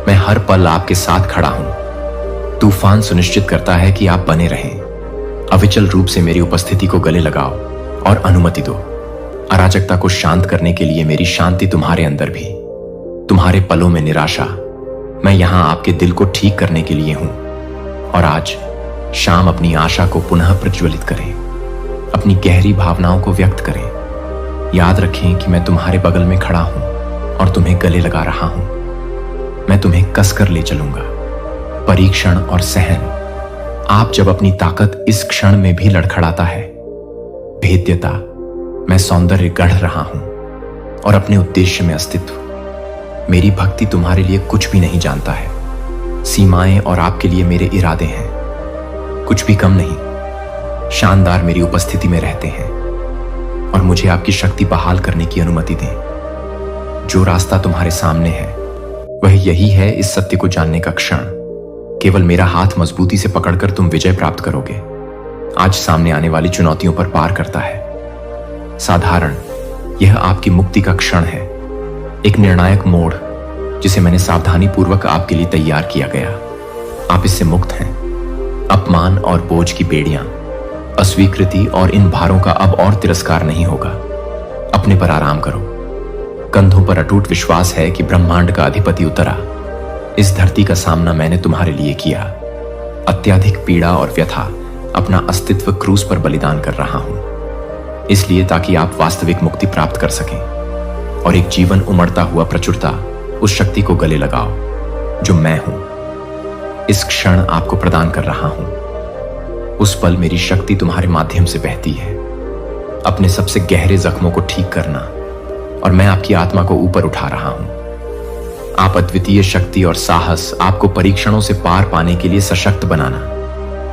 मैं हर पल आपके साथ खड़ा हूं। तूफान सुनिश्चित करता है कि आप बने रहें। अविचल रूप से मेरी उपस्थिति को गले लगाओ और अनुमति दो। अराजकता को शांत करने के लिए मेरी शांति तुम्हारे अंदर भी। तुम्हारे पलों में निराशा, मैं यहां आपके दिल को ठीक करने के लिए हूं। और आज शाम अपनी आशा को पुनः प्रज्वलित करें, अपनी गहरी भावनाओं को व्यक्त करें। याद रखें कि मैं तुम्हारे बगल में खड़ा हूं और तुम्हें गले लगा रहा हूं। मैं तुम्हें कसकर ले चलूंगा। परीक्षण और सहन, आप जब अपनी ताकत इस क्षण में भी लड़खड़ाता है। भेद्यता, मैं सौंदर्य गढ़ रहा हूं और अपने उद्देश्य में अस्तित्व। मेरी भक्ति तुम्हारे लिए कुछ भी नहीं जानता है। सीमाएं और आपके लिए मेरे इरादे हैं, कुछ भी कम नहीं। शानदार मेरी उपस्थिति में रहते हैं और मुझे आपकी शक्ति बहाल करने की अनुमति दें। जो रास्ता तुम्हारे सामने है वह यही है, इस सत्य को जानने का क्षण। केवल मेरा हाथ मजबूती से पकड़कर तुम विजय प्राप्त करोगे। आज सामने आने वाली चुनौतियों पर पार करता है। साधारण, यह आपकी मुक्ति का क्षण है, एक निर्णायक मोड़ जिसे मैंने सावधानी पूर्वक आपके लिए तैयार किया गया। आप इससे मुक्त हैं। अपमान और बोझ की बेड़ियां, अस्वीकृति और इन भारों का अब और तिरस्कार नहीं होगा। अपने पर आराम करो। कंधों पर अटूट विश्वास है कि ब्रह्मांड का अधिपति उतरा। इस धरती का सामना मैंने तुम्हारे लिए किया। अत्यधिक पीड़ा और व्यथा, अपना अस्तित्व क्रूस पर बलिदान कर रहा हूं, इसलिए ताकि आप वास्तविक मुक्ति प्राप्त कर सकें और एक जीवन उमड़ता हुआ प्रचुरता, उस शक्ति को गले लगाओ जो मैं हूं। इस क्षण आपको प्रदान कर रहा हूं। उस पल मेरी शक्ति तुम्हारे माध्यम से बहती है। अपने सबसे गहरे जख्मों को ठीक करना और मैं आपकी आत्मा को ऊपर उठा रहा हूं। आप अद्वितीय शक्ति और साहस, आपको परीक्षणों से पार पाने के लिए सशक्त बनाना,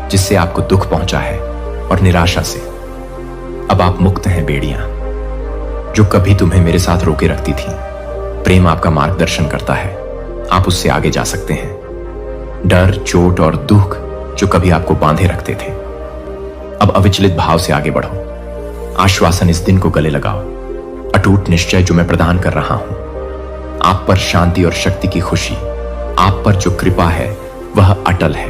जिससे आपको दुख पहुंचा है और निराशा से। अब आप मुक्त हैं बेड़ियां जो कभी तुम्हें मेरे साथ रोके रखती थी। प्रेम आपका मार्गदर्शन करता है, आप उससे आगे जा सकते हैं। डर, चोट और दुख जो कभी आपको बांधे रखते थे, अब अविचलित भाव से आगे बढ़ो। आश्वासन, इस दिन को गले लगाओ। अटूट निश्चय जो मैं प्रदान कर रहा हूं। आप पर शांति और शक्ति की खुशी, आप पर जो कृपा है वह अटल है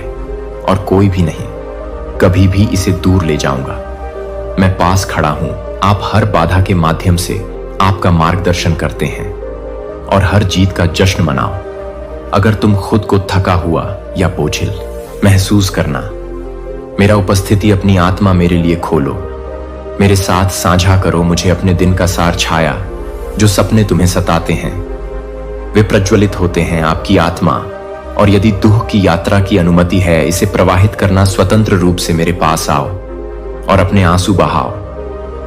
और कोई भी नहीं कभी भी इसे दूर ले जाऊंगा। मैं पास खड़ा हूं। आप हर बाधा के माध्यम से आपका मार्गदर्शन करते हैं और हर जीत का जश्न मनाओ। अगर तुम खुद को थका हुआ या बोझिल महसूस करना, मेरा उपस्थिति अपनी आत्मा मेरे लिए खोलो। मेरे साथ साझा करो मुझे अपने दिन का सार छाया। जो सपने तुम्हें सताते हैं वे प्रज्वलित होते हैं आपकी आत्मा, और यदि दुख की यात्रा की अनुमति है, इसे प्रवाहित करना स्वतंत्र रूप से मेरे पास आओ और अपने आंसू बहाओ।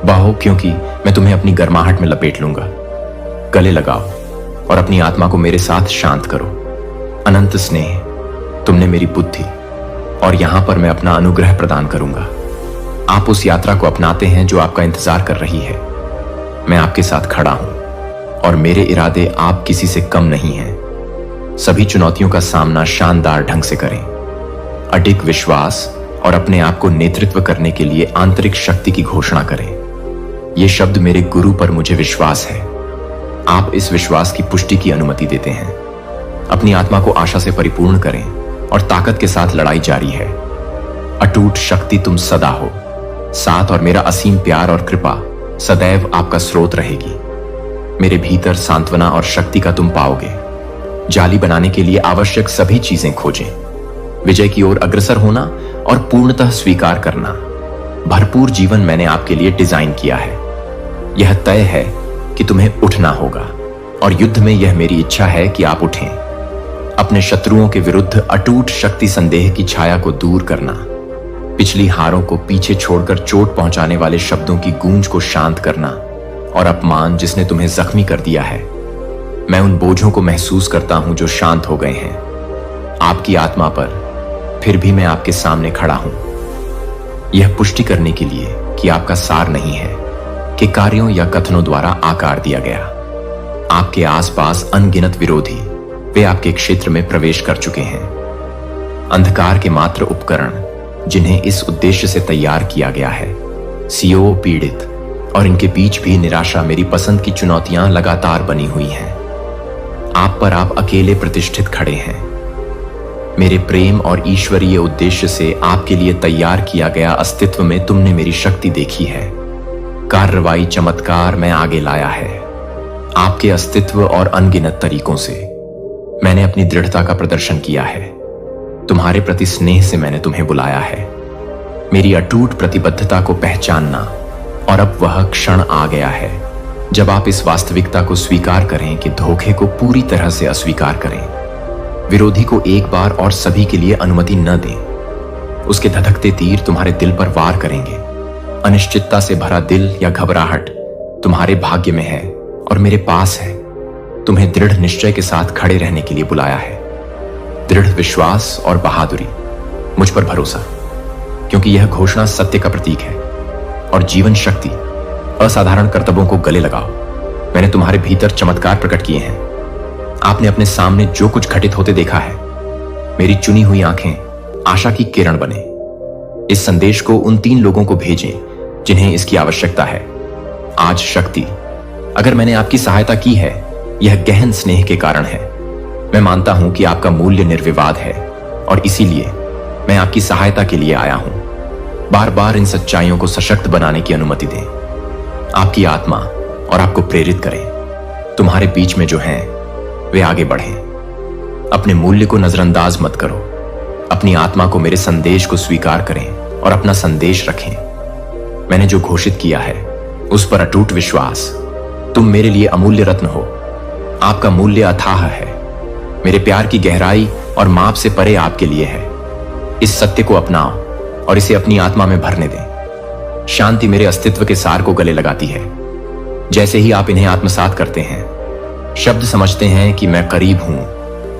बहो, क्योंकि मैं तुम्हें अपनी गर्माहट में लपेट लूंगा। गले लगाओ और अपनी आत्मा को मेरे साथ शांत करो। अनंत स्नेह, तुमने मेरी बुद्धि, और यहां पर मैं अपना अनुग्रह प्रदान करूंगा। आप उस यात्रा को अपनाते हैं जो आपका इंतजार कर रही है। मैं आपके साथ खड़ा हूं और मेरे इरादे आप किसी से कम नहीं हैं। सभी चुनौतियों का सामना शानदार ढंग से करें। अडिग विश्वास और अपने आप को नेतृत्व करने के लिए आंतरिक शक्ति की घोषणा करें। ये शब्द मेरे गुरु पर मुझे विश्वास है। आप इस विश्वास की पुष्टि की अनुमति देते हैं। अपनी आत्मा को आशा से परिपूर्ण करें और ताकत के साथ लड़ाई जारी है। अटूट शक्ति तुम सदा हो साथ, और मेरा असीम प्यार और कृपा सदैव आपका स्रोत रहेगी। मेरे भीतर सांत्वना और शक्ति का तुम पाओगे। जाली बनाने के लिए आवश्यक सभी चीजें खोजें। विजय की ओर अग्रसर होना और पूर्णतः स्वीकार करना। भरपूर जीवन मैंने आपके लिए डिजाइन किया है। यह तय है कि तुम्हें उठना होगा, और युद्ध में यह मेरी इच्छा है कि आप उठें। अपने शत्रुओं के विरुद्ध अटूट शक्ति संदेह की छाया को दूर करना, पिछली हारों को पीछे छोड़कर चोट पहुंचाने वाले शब्दों की गूंज को शांत करना, और अपमान जिसने तुम्हें जख्मी कर दिया है। मैं उन बोझों को महसूस करता हूं जो शांत हो गए हैं आपकी आत्मा पर। फिर भी मैं आपके सामने खड़ा हूं, यह पुष्टि करने के लिए कि आपका सार नहीं है कि कार्यों या कथनों द्वारा आकार दिया गया। आपके आसपास अनगिनत विरोधी, वे आपके क्षेत्र में प्रवेश कर चुके हैं। अंधकार के मात्र उपकरण जिन्हें इस उद्देश्य से तैयार किया गया है, सीओ पीड़ित, और इनके बीच भी निराशा मेरी पसंद की चुनौतियां लगातार बनी हुई हैं। आप पर आप अकेले प्रतिष्ठित खड़े हैं। मेरे प्रेम और ईश्वरीय उद्देश्य से आपके लिए तैयार किया गया अस्तित्व में तुमने मेरी शक्ति देखी है। कार्रवाई चमत्कार में आगे लाया है। आपके अस्तित्व और अनगिनत तरीकों से मैंने अपनी दृढ़ता का प्रदर्शन किया है। तुम्हारे प्रति स्नेह से मैंने तुम्हें बुलाया है। मेरी अटूट प्रतिबद्धता को पहचानना, और अब वह क्षण आ गया है जब आप इस वास्तविकता को स्वीकार करें कि धोखे को पूरी तरह से अस्वीकार करें। विरोधी को एक बार और सभी के लिए अनुमति न दें। उसके धधकते तीर तुम्हारे दिल पर वार करेंगे। अनिश्चितता से भरा दिल या घबराहट तुम्हारे भाग्य में है और मेरे पास है। तुम्हें दृढ़ निश्चय के साथ खड़े रहने के लिए बुलाया है। दृढ़ विश्वास और बहादुरी, मुझ पर भरोसा, क्योंकि यह घोषणा सत्य का प्रतीक है। और जीवन शक्ति, असाधारण कर्तव्यों को गले लगाओ। मैंने तुम्हारे भीतर चमत्कार प्रकट किए हैं। आपने अपने सामने जो कुछ घटित होते देखा है। मेरी चुनी हुई आंखें आशा की किरण बने। इस संदेश को उन 3 लोगों को भेजें जिन्हें इसकी आवश्यकता है। आज शक्ति, अगर मैंने आपकी सहायता की है, यह गहन स्नेह के कारण है। मैं मानता हूं कि आपका मूल्य निर्विवाद है और इसीलिए मैं आपकी सहायता के लिए आया हूं। बार बार इन सच्चाइयों को सशक्त बनाने की अनुमति दें। आपकी आत्मा और आपको प्रेरित करें। तुम्हारे बीच में जो हैं, वे आगे बढ़ें। अपने मूल्य को नजरअंदाज मत करो। अपनी आत्मा को मेरे संदेश को स्वीकार करें और अपना संदेश रखें। मैंने जो घोषित किया है उस पर अटूट विश्वास। तुम मेरे लिए अमूल्य रत्न हो। आपका मूल्य अथाह है। मेरे प्यार की गहराई और माप से परे आपके लिए है। इस सत्य को अपनाओ और इसे अपनी आत्मा में भरने दें। शांति मेरे अस्तित्व के सार को गले लगाती है। जैसे ही आप इन्हें आत्मसात करते हैं, शब्द समझते हैं कि मैं करीब हूं।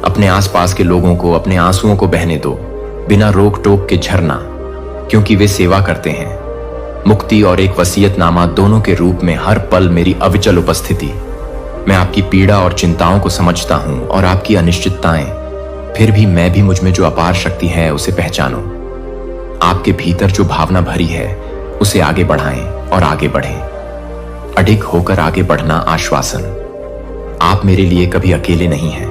अपने आसपास के लोगों को अपने आंसुओं को बहने दो, बिना रोक टोक के झरना, क्योंकि वे सेवा करते हैं। मुक्ति और एक वसीयतनामा दोनों के रूप में हर पल मेरी अविचल उपस्थिति। मैं आपकी पीड़ा और चिंताओं को समझता हूं और आपकी अनिश्चितताएं, फिर भी मैं भी मुझ में जो अपार शक्ति है उसे पहचानो। आपके भीतर जो भावना भरी है उसे आगे बढ़ाएं और आगे बढ़ें। अडिग होकर आगे बढ़ना आश्वासन। आप मेरे लिए कभी अकेले नहीं हैं।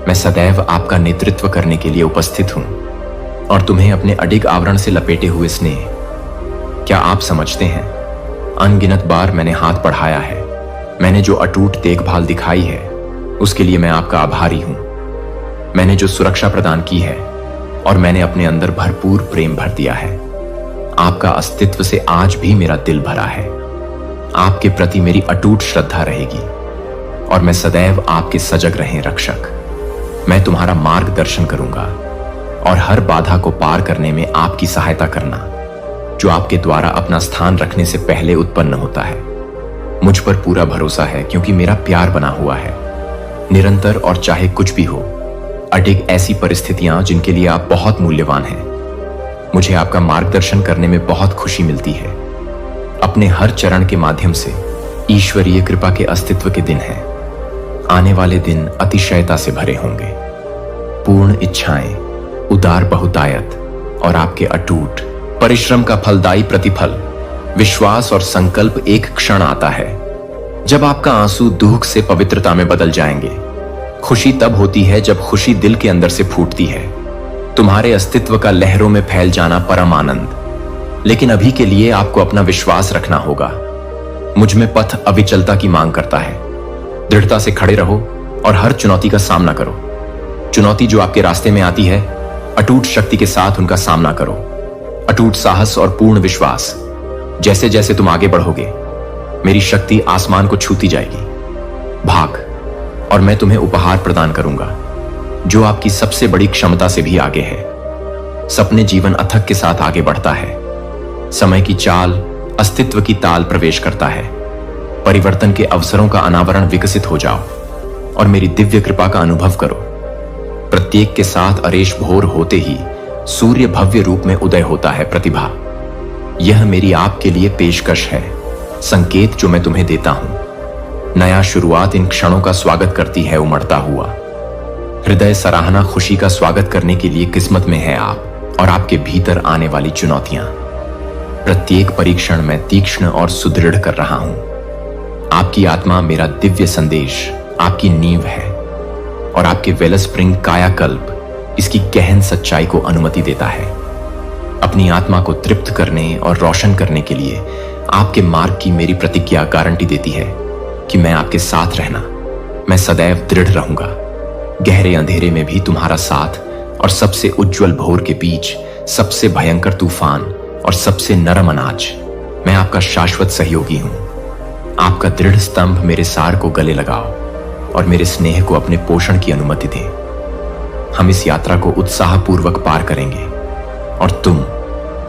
मैं सदैव आपका नेतृत्व करने के लिए उपस्थित हूं और तुम्हें अपने अडिग आवरण से लपेटे हुए स्नेह। क्या आप समझते हैं, अनगिनत बार मैंने हाथ बढ़ाया है। मैंने जो अटूट देखभाल दिखाई है उसके लिए मैं आपका आभारी हूं। मैंने जो सुरक्षा प्रदान की है और मैंने अपने अंदर भरपूर प्रेम भर दिया है। आपका अस्तित्व से आज भी मेरा दिल भरा है। आपके प्रति मेरी अटूट श्रद्धा रहेगी और मैं सदैव आपके सजग रहें रक्षक। मैं तुम्हारा मार्गदर्शन करूंगा और हर बाधा को पार करने में आपकी सहायता करना, जो आपके द्वारा अपना स्थान रखने से पहले उत्पन्न होता है। मुझ पर पूरा भरोसा है क्योंकि मेरा प्यार बना हुआ है निरंतर, और चाहे कुछ भी हो। अडिग ऐसी परिस्थितियां जिनके लिए आप बहुत मूल्यवान हैं। मुझे आपका मार्गदर्शन करने में बहुत खुशी मिलती है। अपने हर चरण के माध्यम से ईश्वरीय कृपा के अस्तित्व के दिन हैं। आने वाले दिन अतिशयता से भरे होंगे। पूर्ण इच्छाएं, उदार बहुतायत और आपके अटूट परिश्रम का फलदायी प्रतिफल, विश्वास और संकल्प एक क्षण आता है जब आपका आंसू दुख से पवित्रता में बदल जाएंगे। खुशी तब होती है जब खुशी दिल के अंदर से फूटती है। तुम्हारे अस्तित्व का लहरों में फैल जाना परम आनंद। लेकिन अभी के लिए आपको अपना विश्वास रखना होगा। मुझ में पथ अविचलता की मांग करता है। दृढ़ता से खड़े रहो और हर चुनौती का सामना करो। चुनौती जो आपके रास्ते में आती है, अटूट शक्ति के साथ उनका सामना करो। अटूट साहस और पूर्ण विश्वास। जैसे जैसे तुम आगे बढ़ोगे, मेरी शक्ति आसमान को छूती जाएगी। भाग, और मैं तुम्हें उपहार प्रदान करूंगा जो आपकी सबसे बड़ी क्षमता से भी आगे है। सपने जीवन अथक के साथ आगे बढ़ता है। समय की चाल अस्तित्व की ताल प्रवेश करता है। परिवर्तन के अवसरों का अनावरण विकसित हो जाओ और मेरी दिव्य कृपा का अनुभव करो। प्रत्येक के साथ अरेश भोर होते ही सूर्य भव्य रूप में उदय होता है। प्रतिभा, यह मेरी आपके लिए पेशकश है, संकेत जो मैं तुम्हें देता हूं। नया शुरुआत इन क्षणों का स्वागत करती है उमड़ता हुआ। हृदय सराहना खुशी का स्वागत करने के लिए किस्मत में है आप और आपके भीतर आने वाली चुनौतियां। प्रत्येक परीक्षण मैं तीक्ष्ण और सुदृढ़ कर रहा हूं। आपकी आत्मा मेरा दिव्य संदेश, आपकी नींव है। और आपके वेलस्प्रिंग कायाकल्प इसकी गहन सच्चाई को अनुमति देता है। अपनी आत्मा को तृप्त करने और रोशन करने के लिए आपके मार्ग की मेरी प्रतिज्ञा गारंटी देती है कि मैं आपके साथ रहना, मैं सदैव दृढ़ रहूंगा। गहरे अंधेरे में भी तुम्हारा साथ और सबसे उज्जवल भोर के बीच सबसे भयंकर तूफान और सबसे नरम अनाज, मैं आपका शाश्वत सहयोगी हूं। आपका दृढ़ स्तंभ मेरे सार को गले लगाओ और मेरे स्नेह को अपने पोषण की अनुमति दे। हम इस यात्रा को उत्साहपूर्वक पार करेंगे और तुम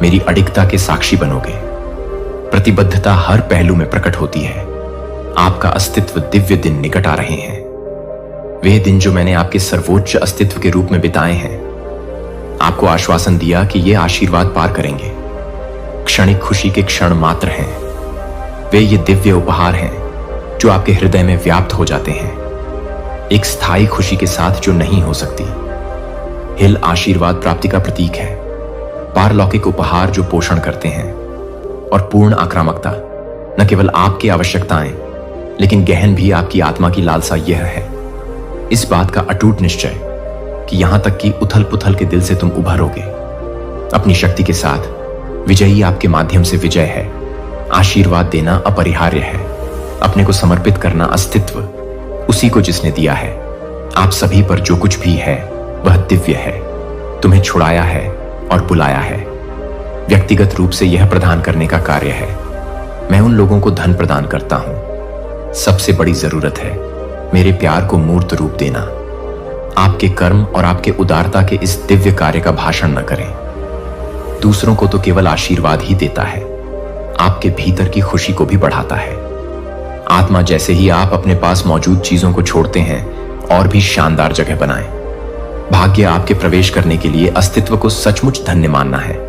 मेरी अडिगता के साक्षी बनोगे। प्रतिबद्धता हर पहलू में प्रकट होती है। आपका अस्तित्व दिव्य दिन निकट आ रहे हैं, वे दिन जो मैंने आपके सर्वोच्च अस्तित्व के रूप में बिताए हैं। आपको आश्वासन दिया कि ये आशीर्वाद पार करेंगे। क्षणिक खुशी के क्षण मात्र हैं, वे ये दिव्य उपहार हैं जो आपके हृदय में व्याप्त हो जाते हैं, एक स्थायी खुशी के साथ जो नहीं हो सकती। हिल आशीर्वाद प्राप्ति का प्रतीक है, पारलौकिक उपहार जो पोषण करते हैं। और पूर्ण आक्रामकता न केवल आपकी आवश्यकताएं लेकिन गहन भी आपकी आत्मा की लालसा यह है, इस बात का अटूट निश्चय कि यहां तक कि उथल पुथल के दिल से तुम उभरोगे। अपनी शक्ति के साथ विजयी आपके माध्यम से विजय है। आशीर्वाद देना अपरिहार्य है, अपने को समर्पित करना अस्तित्व उसी को जिसने दिया है। आप सभी पर जो कुछ भी है वह दिव्य है, तुम्हें छुड़ाया है और बुलाया है। व्यक्तिगत रूप से यह प्रदान करने का कार्य है। मैं उन लोगों को धन प्रदान करता हूं। सबसे बड़ी जरूरत है मेरे प्यार को मूर्त रूप देना। आपके कर्म और आपके उदारता के इस दिव्य कार्य का भाषण न करें। दूसरों को तो केवल आशीर्वाद ही देता है, आपके भीतर की खुशी को भी बढ़ाता है। आत्मा जैसे ही आप अपने पास मौजूद चीजों को छोड़ते हैं और भी शानदार जगह बनाएं। भाग्य आपके प्रवेश करने के लिए अस्तित्व को सचमुच धन्य मानना है।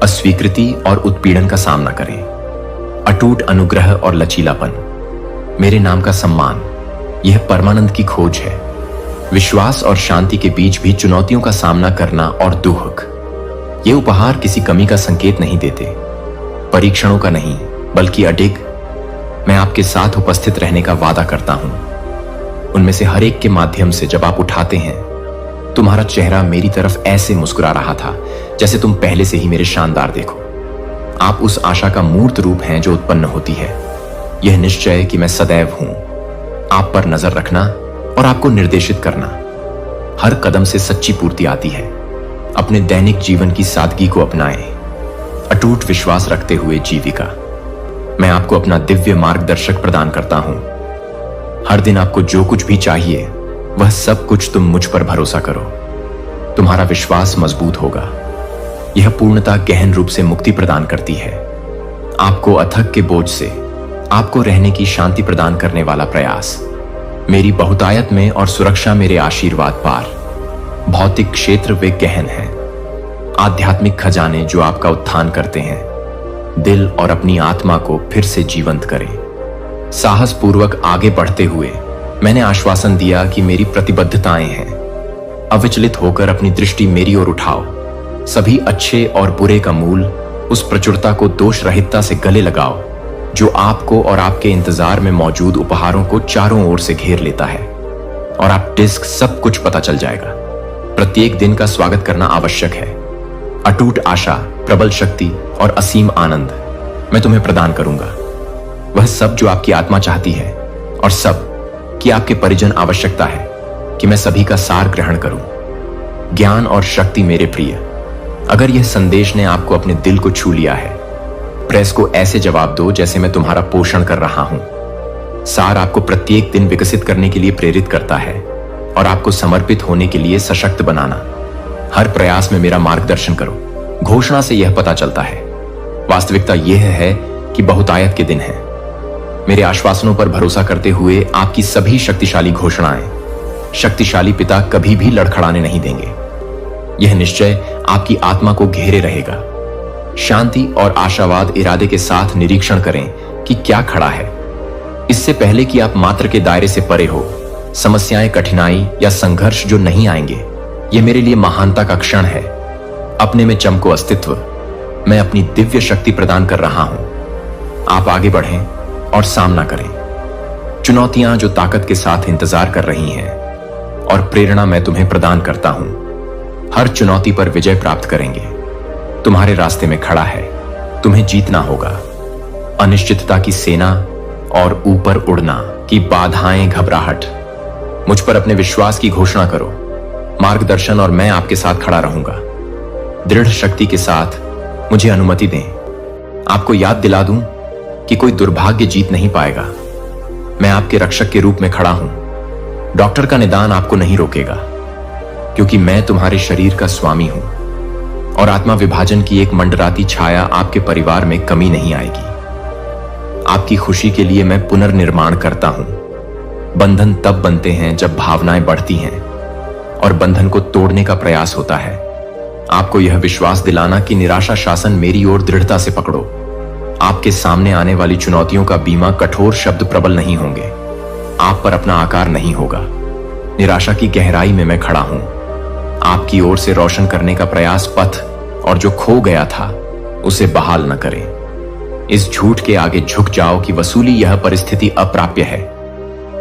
अस्वीकृति और उत्पीड़न का सामना करें। अटूट अनुग्रह और लचीलापन, मेरे नाम का सम्मान, यह परमानंद की खोज है। विश्वास और शांति के बीच भी चुनौतियों का सामना करना और दुख, ये उपहार किसी कमी का संकेत नहीं देते, परीक्षणों का नहीं बल्कि अडिग। मैं आपके साथ उपस्थित रहने का वादा करता हूं। उनमें से हर एक के माध्यम से जब आप उठाते हैं, तुम्हारा चेहरा मेरी तरफ ऐसे मुस्कुरा रहा था जैसे तुम पहले से ही मेरे शानदार देखो। आप उस आशा का मूर्त रूप हैं जो उत्पन्न होती है। यह निश्चय कि मैं सदैव हूं, आप पर नजर रखना और आपको निर्देशित करना। हर कदम से सच्ची पूर्ति आती है। अपने दैनिक जीवन की सादगी को अपनाएं, अटूट विश्वास रखते हुए जीविका। मैं आपको अपना दिव्य मार्गदर्शक प्रदान करता हूं। हर दिन आपको जो कुछ भी चाहिए वह सब कुछ तुम मुझ पर भरोसा करो। तुम्हारा विश्वास मजबूत होगा। यह पूर्णता गहन रूप से मुक्ति प्रदान करती है। आपको अथक के बोझ से, आपको रहने की शांति प्रदान करने वाला प्रयास। मेरी बहुतायत में और सुरक्षा मेरे आशीर्वाद पार। भौतिक क्षेत्र वे गहन हैं, आध्यात्मिक खजाने जो आपका उत्थान करते हैं, दिल और अपनी आत्मा को फिर से जीवंत करें। साहस पूर्वक आगे बढ़ते हुए मैंने आश्वासन दिया कि मेरी प्रतिबद्धताएं हैं। अविचलित होकर अपनी दृष्टि मेरी ओर उठाओ। सभी अच्छे और बुरे का मूल उस प्रचुरता को दोष रहितता से गले लगाओ जो आपको और आपके इंतजार में मौजूद उपहारों को चारों ओर से घेर लेता है। और आप डिस्क सब कुछ पता चल जाएगा। प्रत्येक दिन का स्वागत करना आवश्यक है। अटूट आशा, प्रबल शक्ति और असीम आनंद मैं तुम्हें प्रदान करूंगा। वह सब जो आपकी आत्मा चाहती है और सब कि आपके परिजन आवश्यकता है कि मैं सभी का सार ग्रहण करूं। ज्ञान और शक्ति मेरे प्रिय, अगर यह संदेश ने आपको अपने दिल को छू लिया है, प्रेस को ऐसे जवाब दो जैसे मैं तुम्हारा पोषण कर रहा हूं। सार आपको प्रत्येक दिन विकसित करने के लिए प्रेरित करता है और आपको समर्पित होने के लिए सशक्त बनाना। हर प्रयास में मेरा मार्गदर्शन करो। घोषणा से यह पता चलता है, वास्तविकता यह है कि बहुतायत के दिन है। मेरे आश्वासनों पर भरोसा करते हुए आपकी सभी शक्तिशाली घोषणाएं शक्तिशाली पिता कभी भी लड़खड़ाने नहीं देंगे। यह निश्चय आपकी आत्मा को घेरे रहेगा। शांति और आशावाद इरादे के साथ निरीक्षण करें कि क्या खड़ा है। इससे पहले कि आप मात्र के दायरे से परे हो, समस्याएं, कठिनाई या संघर्ष जो नहीं आएंगे, यह मेरे लिए महानता का क्षण है। अपने में चमको अस्तित्व, मैं अपनी दिव्य शक्ति प्रदान कर रहा हूं। आप आगे बढ़ें और सामना करें। चुनौतियां जो ताकत के साथ इंतजार कर रही हैं, और प्रेरणा मैं तुम्हें प्रदान करता हूं। हर चुनौती पर विजय प्राप्त करेंगे। तुम्हारे रास्ते में खड़ा है, तुम्हें जीतना होगा। अनिश्चितता की सेना और ऊपर उड़ना की बाधाएं, घबराहट। मुझ पर अपने विश्वास की घोषणा करो। मार्गदर्शन और मैं आपके साथ खड़ा रहूंगा। दृढ़ शक्ति के साथ मुझे अनुमति दें। आपको याद दिला दूं कि कोई दुर्भाग्य जीत नहीं पाएगा। मैं आपके रक्षक के रूप में खड़ा हूं। डॉक्टर का निदान आपको नहीं रोकेगा, क्योंकि मैं तुम्हारे शरीर का स्वामी हूं और आत्मा विभाजन की एक मंडराती छाया आपके परिवार में कमी नहीं आएगी। आपकी खुशी के लिए मैं पुनर्निर्माण करता हूं। बंधन तब बनते हैं जब भावनाएं बढ़ती हैं और बंधन को तोड़ने का प्रयास होता है। आपको यह विश्वास दिलाना कि निराशा शासन मेरी ओर दृढ़ता से पकड़ो। आपके सामने आने वाली चुनौतियों का बीमा कठोर शब्द प्रबल नहीं होंगे। आप पर अपना आकार नहीं होगा। निराशा की गहराई में मैं खड़ा हूं। आपकी ओर से रोशन करने का प्रयास पथ और जो खो गया था उसे बहाल न करें। इस झूठ के आगे झुक जाओ कि वसूली यह परिस्थिति अप्राप्य है।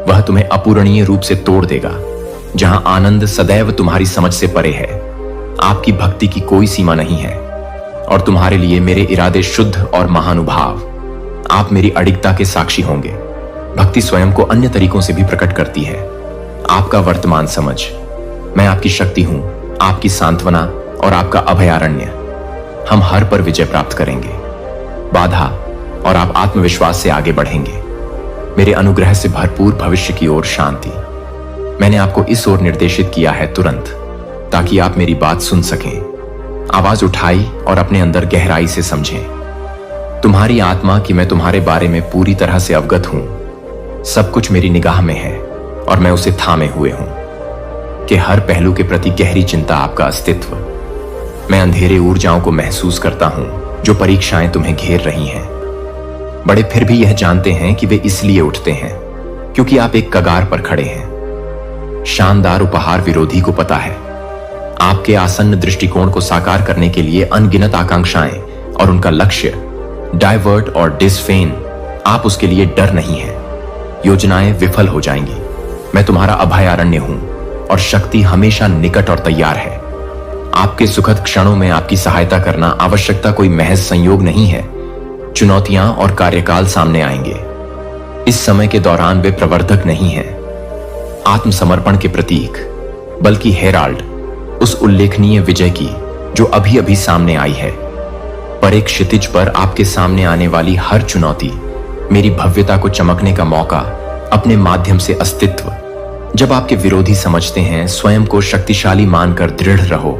वह तुम्हें अपूरणीय रूप से तोड़ देगा। जहां आनंद सदैव तुम्हारी समझ से परे है, आपकी भक्ति की कोई सीमा नहीं है और तुम्हारे लिए मेरे इरादे शुद्ध और महानुभाव। आप मेरी अडिगता के साक्षी होंगे। भक्ति स्वयं को अन्य तरीकों से भी प्रकट करती है। आपका वर्तमान समझ, मैं आपकी शक्ति हूं, आपकी सांत्वना और आपका अभयारण्य। हम हर पर विजय प्राप्त करेंगे। बाधा और आप आत्मविश्वास से आगे बढ़ेंगे। मेरे अनुग्रह से भरपूर भविष्य की ओर शांति। मैंने आपको इस ओर निर्देशित किया है तुरंत, ताकि आप मेरी बात सुन सकें। आवाज उठाई और अपने अंदर गहराई से समझें। तुम्हारी आत्मा कि मैं तुम्हारे बारे में पूरी तरह से अवगत हूं। सब कुछ मेरी निगाह में है और मैं उसे थामे हुए हूं कि हर पहलू के प्रति गहरी चिंता आपका अस्तित्व। मैं अंधेरे ऊर्जाओं को महसूस करता हूं जो परीक्षाएं तुम्हें घेर रही हैं। बड़े फिर भी यह जानते हैं कि वे इसलिए उठते हैं क्योंकि आप एक कगार पर खड़े हैं। शानदार उपहार विरोधी को पता है। आपके आसन्न दृष्टिकोण को साकार करने के लिए अनगिनत आकांक्षाएं और उनका लक्ष्य डाइवर्ट और डिसफेन। आप उसके लिए डर नहीं है। योजनाएं विफल हो जाएंगी। मैं तुम्हारा अभयारण्य हूं और शक्ति हमेशा निकट और तैयार है। आपके सुखद क्षणों में आपकी सहायता करना आवश्यकता कोई महज संयोग नहीं है। चुनौतियां और कार्यकाल सामने आएंगे। इस समय के दौरान वे प्रवर्धक नहीं हैं, आत्मसमर्पण के प्रतीक, बल्कि हेराल्ड उस उल्लेखनीय विजय की जो अभी अभी सामने आई है। पर एक क्षितिज पर आपके सामने आने वाली हर चुनौती मेरी भव्यता को चमकने का मौका, अपने माध्यम से अस्तित्व। जब आपके विरोधी समझते हैं स्वयं को शक्तिशाली मानकर दृढ़ रहो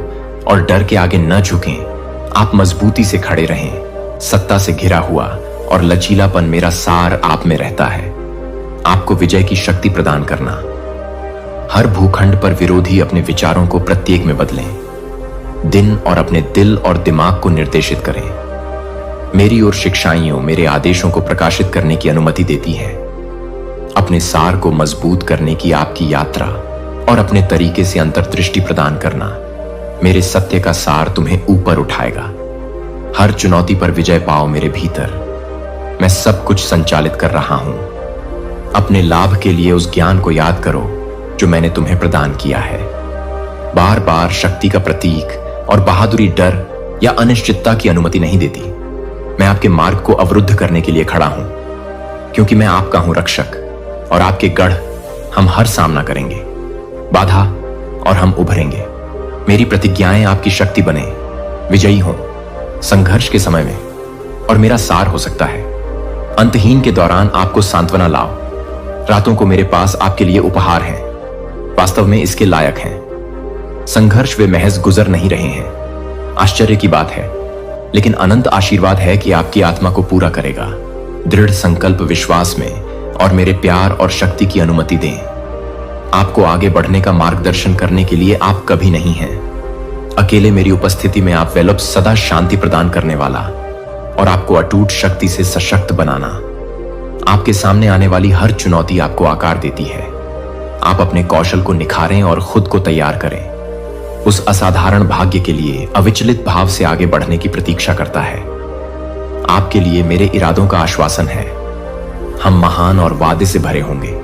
और डर के आगे न झुकें। आप मजबूती से खड़े रहें। सत्ता से घिरा हुआ और लचीलापन मेरा सार आप में रहता है। आपको विजय की शक्ति प्रदान करना। हर भूखंड पर विरोधी अपने विचारों को प्रत्येक में बदलें। दिन और अपने दिल और दिमाग को निर्देशित करें। मेरी ओर शिक्षाइयों मेरे आदेशों को प्रकाशित करने की अनुमति देती है। अपने सार को मजबूत करने की आपकी यात्रा और अपने तरीके से अंतर्दृष्टि प्रदान करना। मेरे सत्य का सार तुम्हें ऊपर उठाएगा। हर चुनौती पर विजय पाओ मेरे भीतर। मैं सब कुछ संचालित कर रहा हूं। अपने लाभ के लिए उस ज्ञान को याद करो जो मैंने तुम्हें प्रदान किया है। बार बार शक्ति का प्रतीक और बहादुरी डर या अनिश्चितता की अनुमति नहीं देती। मैं आपके मार्ग को अवरुद्ध करने के लिए खड़ा हूं, क्योंकि मैं आपका हूं रक्षक और आपके गढ़ हम हर सामना करेंगे। बाधा और हम उभरेंगे। मेरी प्रतिज्ञाएं आपकी शक्ति बने, विजयी हों संघर्ष के समय में, और मेरा सार हो सकता है अंतहीन के दौरान आपको सांत्वना लाओ। रातों को मेरे पास आपके लिए उपहार हैं, वास्तव में इसके लायक हैं। संघर्ष वे महज गुजर नहीं रहे हैं, आश्चर्य की बात है, लेकिन अनंत आशीर्वाद है कि आपकी आत्मा को पूरा करेगा। दृढ़ संकल्प विश्वास में और मेरे प्यार और शक्ति की अनुमति दें। आपको आगे बढ़ने का मार्गदर्शन करने के लिए आप कभी नहीं हैं। अकेले मेरी उपस्थिति में आप वेलप सदा शांति प्रदान करने वाला और आपको अटूट शक्ति से सशक्त बनाना। आपके सामने आने वाली हर चुनौती आपको आकार देती है। आप अपने कौशल को निखारें और खुद को तैयार करें। उस असाधारण भाग्य के लिए अविचलित भाव से आगे बढ़ने की प्रतीक्षा करता है। आपके लिए मेरे इरादों का आश्वासन है। हम महान और वादे से भरे होंगे।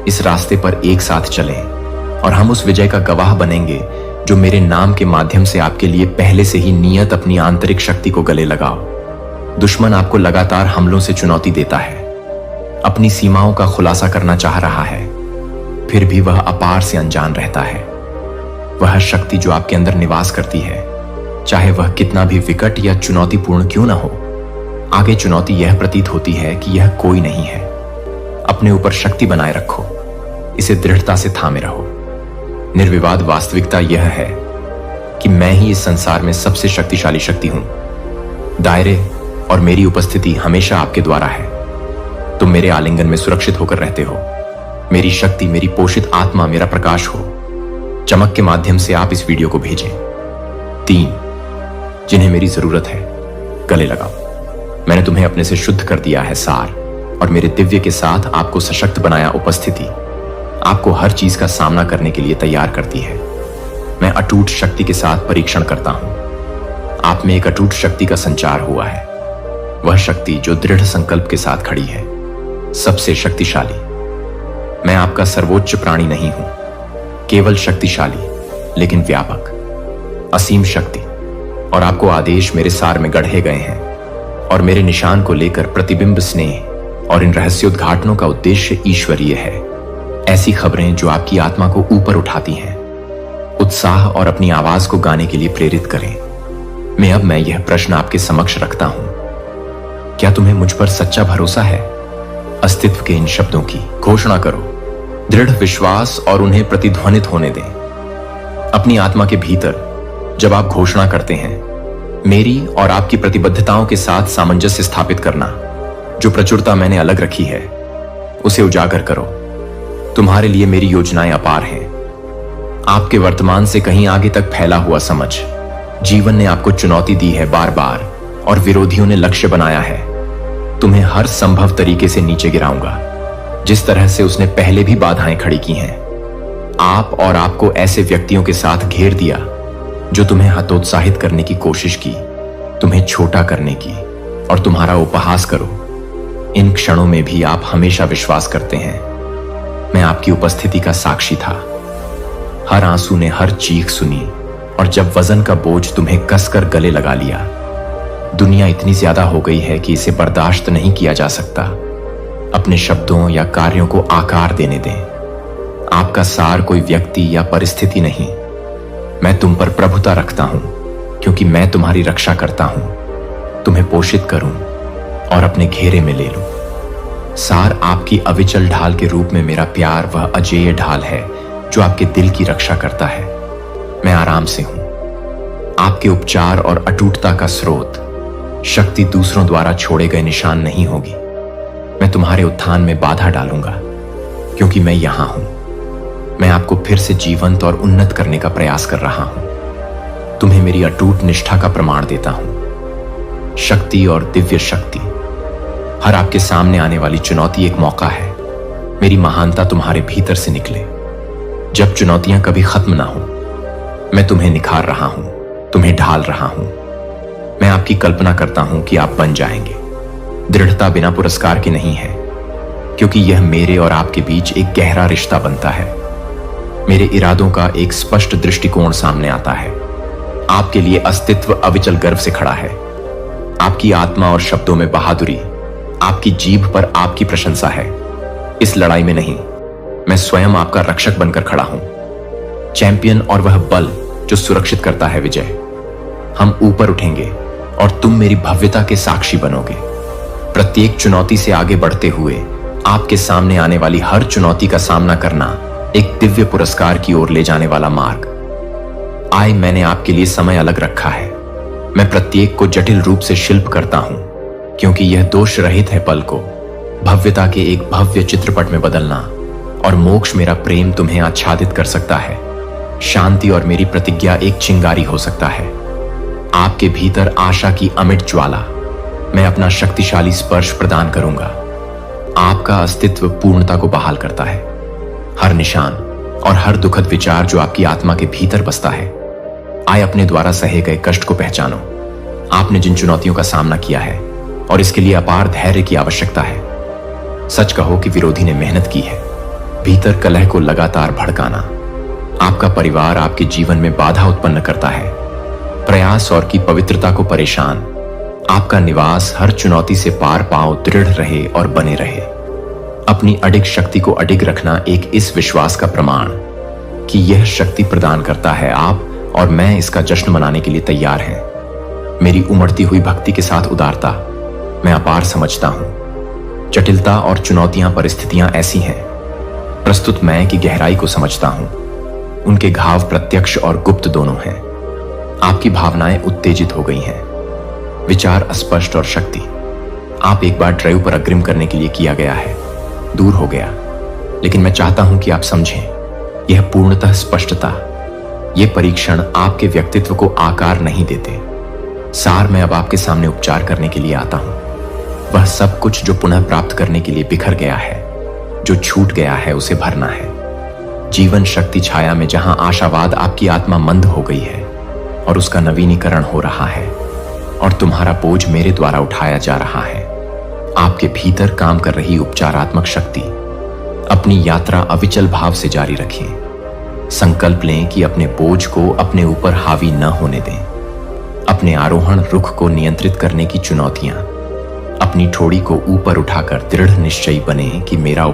इस रास्ते पर एक साथ चलें और हम उस विजय का गवाह बनेंगे जो मेरे नाम के माध्यम से आपके लिए पहले से ही नियत अपनी आंतरिक शक्ति को गले लगाओ। दुश्मन आपको लगातार हमलों से चुनौती देता है, अपनी सीमाओं का खुलासा करना चाह रहा है, फिर भी वह अपार से अनजान रहता है। वह शक्ति जो आपके अंदर निवास करती है, चाहे वह कितना भी विकट या चुनौतीपूर्ण क्यों ना हो, आगे चुनौती यह प्रतीत होती है कि यह कोई नहीं है। अपने ऊपर शक्ति बनाए रखो, इसे दृढ़ता से थामे रहो। निर्विवाद वास्तविकता यह है कि मैं ही इस संसार में सबसे शक्तिशाली शक्ति हूं। दायरे और मेरी उपस्थिति हमेशा आपके द्वारा है। तुम मेरे आलिंगन में सुरक्षित होकर रहते हो। मेरी शक्ति, मेरी पोषित आत्मा, मेरा प्रकाश हो। चमक के माध्यम से आप इस वीडियो को भेजें। 3 जिन्हें मेरी जरूरत है, गले लगाओ। मैंने तुम्हें अपने से शुद्ध कर दिया है सार, और मेरे दिव्य के साथ आपको सशक्त बनाया। उपस्थिति आपको हर चीज का सामना करने के लिए तैयार करती है। मैं अटूट शक्ति के साथ परीक्षण करता हूं। आप में एक अटूट शक्ति का संचार हुआ है, वह शक्ति जो दृढ़ संकल्प के साथ खड़ी है, सबसे शक्तिशाली। मैं आपका सर्वोच्च प्राणी नहीं हूं, केवल शक्तिशाली लेकिन व्यापक, असीम शक्ति। और आपको आदेश मेरे सार में गढ़े गए हैं, और मेरे निशान को लेकर प्रतिबिंब स्नेह और इन रहस्योद्घाटनों का उद्देश्य ईश्वरीय है। ऐसी खबरें जो आपकी आत्मा को ऊपर उठाती हैं, उत्साह और अपनी आवाज को गाने के लिए प्रेरित करें। मैं यह प्रश्न आपके समक्ष रखता हूं, क्या तुम्हें मुझ पर सच्चा भरोसा है? अस्तित्व के इन शब्दों की घोषणा करो, दृढ़ विश्वास, और उन्हें प्रतिध्वनित होने दें। अपनी आत्मा के भीतर जब आप घोषणा करते हैं, मेरी और आपकी प्रतिबद्धताओं के साथ सामंजस्य स्थापित करना। जो प्रचुरता मैंने अलग रखी है, उसे उजागर करो। तुम्हारे लिए मेरी योजनाएं अपार हैं। आपके वर्तमान से कहीं आगे तक फैला हुआ समझ। जीवन ने आपको चुनौती दी है बार बार, और विरोधियों ने लक्ष्य बनाया है। तुम्हें हर संभव तरीके से नीचे गिराऊंगा, जिस तरह से उसने पहले भी बाधाएं खड़ी की हैं। आप और आपको ऐसे व्यक्तियों के साथ घेर दिया जो तुम्हें हतोत्साहित करने की कोशिश की, तुम्हें छोटा करने की, और तुम्हारा उपहास करो। इन क्षणों में भी आप हमेशा विश्वास करते हैं। मैं आपकी उपस्थिति का साक्षी था। हर आंसू ने हर चीख सुनी, और जब वजन का बोझ तुम्हें कसकर गले लगा लिया। दुनिया इतनी ज्यादा हो गई है कि इसे बर्दाश्त नहीं किया जा सकता। अपने शब्दों या कार्यों को आकार देने दें। आपका सार कोई व्यक्ति या परिस्थिति नहीं। मैं तुम पर प्रभुता रखता हूं, क्योंकि मैं तुम्हारी रक्षा करता हूं, तुम्हें पोषित करूं और अपने घेरे में ले लूं। सार आपकी अविचल ढाल के रूप में मेरा प्यार वह अजेय ढाल है जो आपके दिल की रक्षा करता है। मैं आराम से हूं, आपके उपचार और अटूटता का स्रोत। शक्ति दूसरों द्वारा छोड़े गए निशान नहीं होगी। मैं तुम्हारे उत्थान में बाधा डालूंगा, क्योंकि मैं यहां हूं। मैं आपको फिर से जीवंत और उन्नत करने का प्रयास कर रहा हूं। तुम्हें मेरी अटूट निष्ठा का प्रमाण देता हूं। शक्ति और दिव्य शक्ति। हर आपके सामने आने वाली चुनौती एक मौका है। मेरी महानता तुम्हारे भीतर से निकले। जब चुनौतियां कभी खत्म ना हो, मैं तुम्हें निखार रहा हूं, तुम्हें ढाल रहा हूं। मैं आपकी कल्पना करता हूं कि आप बन जाएंगे। दृढ़ता बिना पुरस्कार की नहीं है, क्योंकि यह मेरे और आपके बीच एक गहरा रिश्ता बनता है। मेरे इरादों का एक स्पष्ट दृष्टिकोण सामने आता है। आपके लिए अस्तित्व अविचल गर्व से खड़ा है। आपकी आत्मा और शब्दों में बहादुरी, आपकी जीभ पर आपकी प्रशंसा है। इस लड़ाई में नहीं, मैं स्वयं आपका रक्षक बनकर खड़ा हूं। चैंपियन और वह बल जो सुरक्षित करता है विजय। हम ऊपर उठेंगे और तुम मेरी भव्यता के साक्षी बनोगे। प्रत्येक चुनौती से आगे बढ़ते हुए आपके सामने आने वाली हर चुनौती का सामना करना एक दिव्य पुरस्कार की ओर ले जाने वाला मार्ग। मैंने आपके लिए समय अलग रखा है। मैं प्रत्येक को जटिल रूप से शिल्प करता हूं, क्योंकि यह दोष रहित है पल को भव्यता के एक भव्य चित्रपट में बदलना। और मोक्ष मेरा प्रेम तुम्हें आच्छादित कर सकता है। शांति और मेरी प्रतिज्ञा एक चिंगारी हो सकता है। आपके भीतर आशा की अमिट ज्वाला। मैं अपना शक्तिशाली स्पर्श प्रदान करूंगा। आपका अस्तित्व पूर्णता को बहाल करता है। हर निशान और हर दुखद विचार जो आपकी आत्मा के भीतर बसता है, अपने द्वारा सहे गए कष्ट को पहचानो। आपने जिन चुनौतियों का सामना किया है और इसके लिए अपार धैर्य की आवश्यकता है। सच कहो कि विरोधी ने मेहनत की है, भीतर कलह को लगातार भड़काना, आपका परिवार आपके जीवन में बाधा उत्पन्न करता है, प्रयास और की पवित्रता को परेशान। आपका निवास हर चुनौती से पार पांव दृढ़ रहे और बने रहे। अपनी अडिग शक्ति को अडिग रखना एक इस विश्वास का प्रमाण कि यह शक्ति प्रदान करता है, आप और मैं इसका जश्न मनाने के लिए तैयार हैं। मेरी उमड़ती हुई भक्ति के साथ उदारता, मैं अपार समझता हूं। जटिलता और चुनौतियां परिस्थितियां ऐसी हैं, प्रस्तुत मैं की गहराई को समझता हूं। उनके घाव प्रत्यक्ष और गुप्त दोनों हैं। आपकी भावनाएं उत्तेजित हो गई हैं, विचार अस्पष्ट और शक्ति। आप एक बार ड्राइव पर अग्रिम करने के लिए किया गया है, दूर हो गया, लेकिन मैं चाहता हूं कि आप समझें, यह पूर्णतः स्पष्टता, यह परीक्षण आपके व्यक्तित्व को आकार नहीं देते। सार में अब आपके सामने उपचार करने के लिए आता हूं। वह सब कुछ जो पुनः प्राप्त करने के लिए बिखर गया है, जो छूट गया है, उसे भरना है। जीवन शक्ति छाया में जहां आशावाद आपकी आत्मा मंद हो गई है और उसका नवीनीकरण हो रहा है और तुम्हारा बोझ मेरे द्वारा उठाया जा रहा है। आपके भीतर काम कर रही उपचारात्मक शक्ति अपनी यात्रा अविचल भाव से जारी रखें। संकल्प लें कि अपने बोझ को अपने ऊपर हावी न होने दें। अपने आरोहण रुख को नियंत्रित करने की चुनौतियां, अपनी ठोड़ी को ऊपर उठाकर दृढ़ निश्चयी बने कि मेरा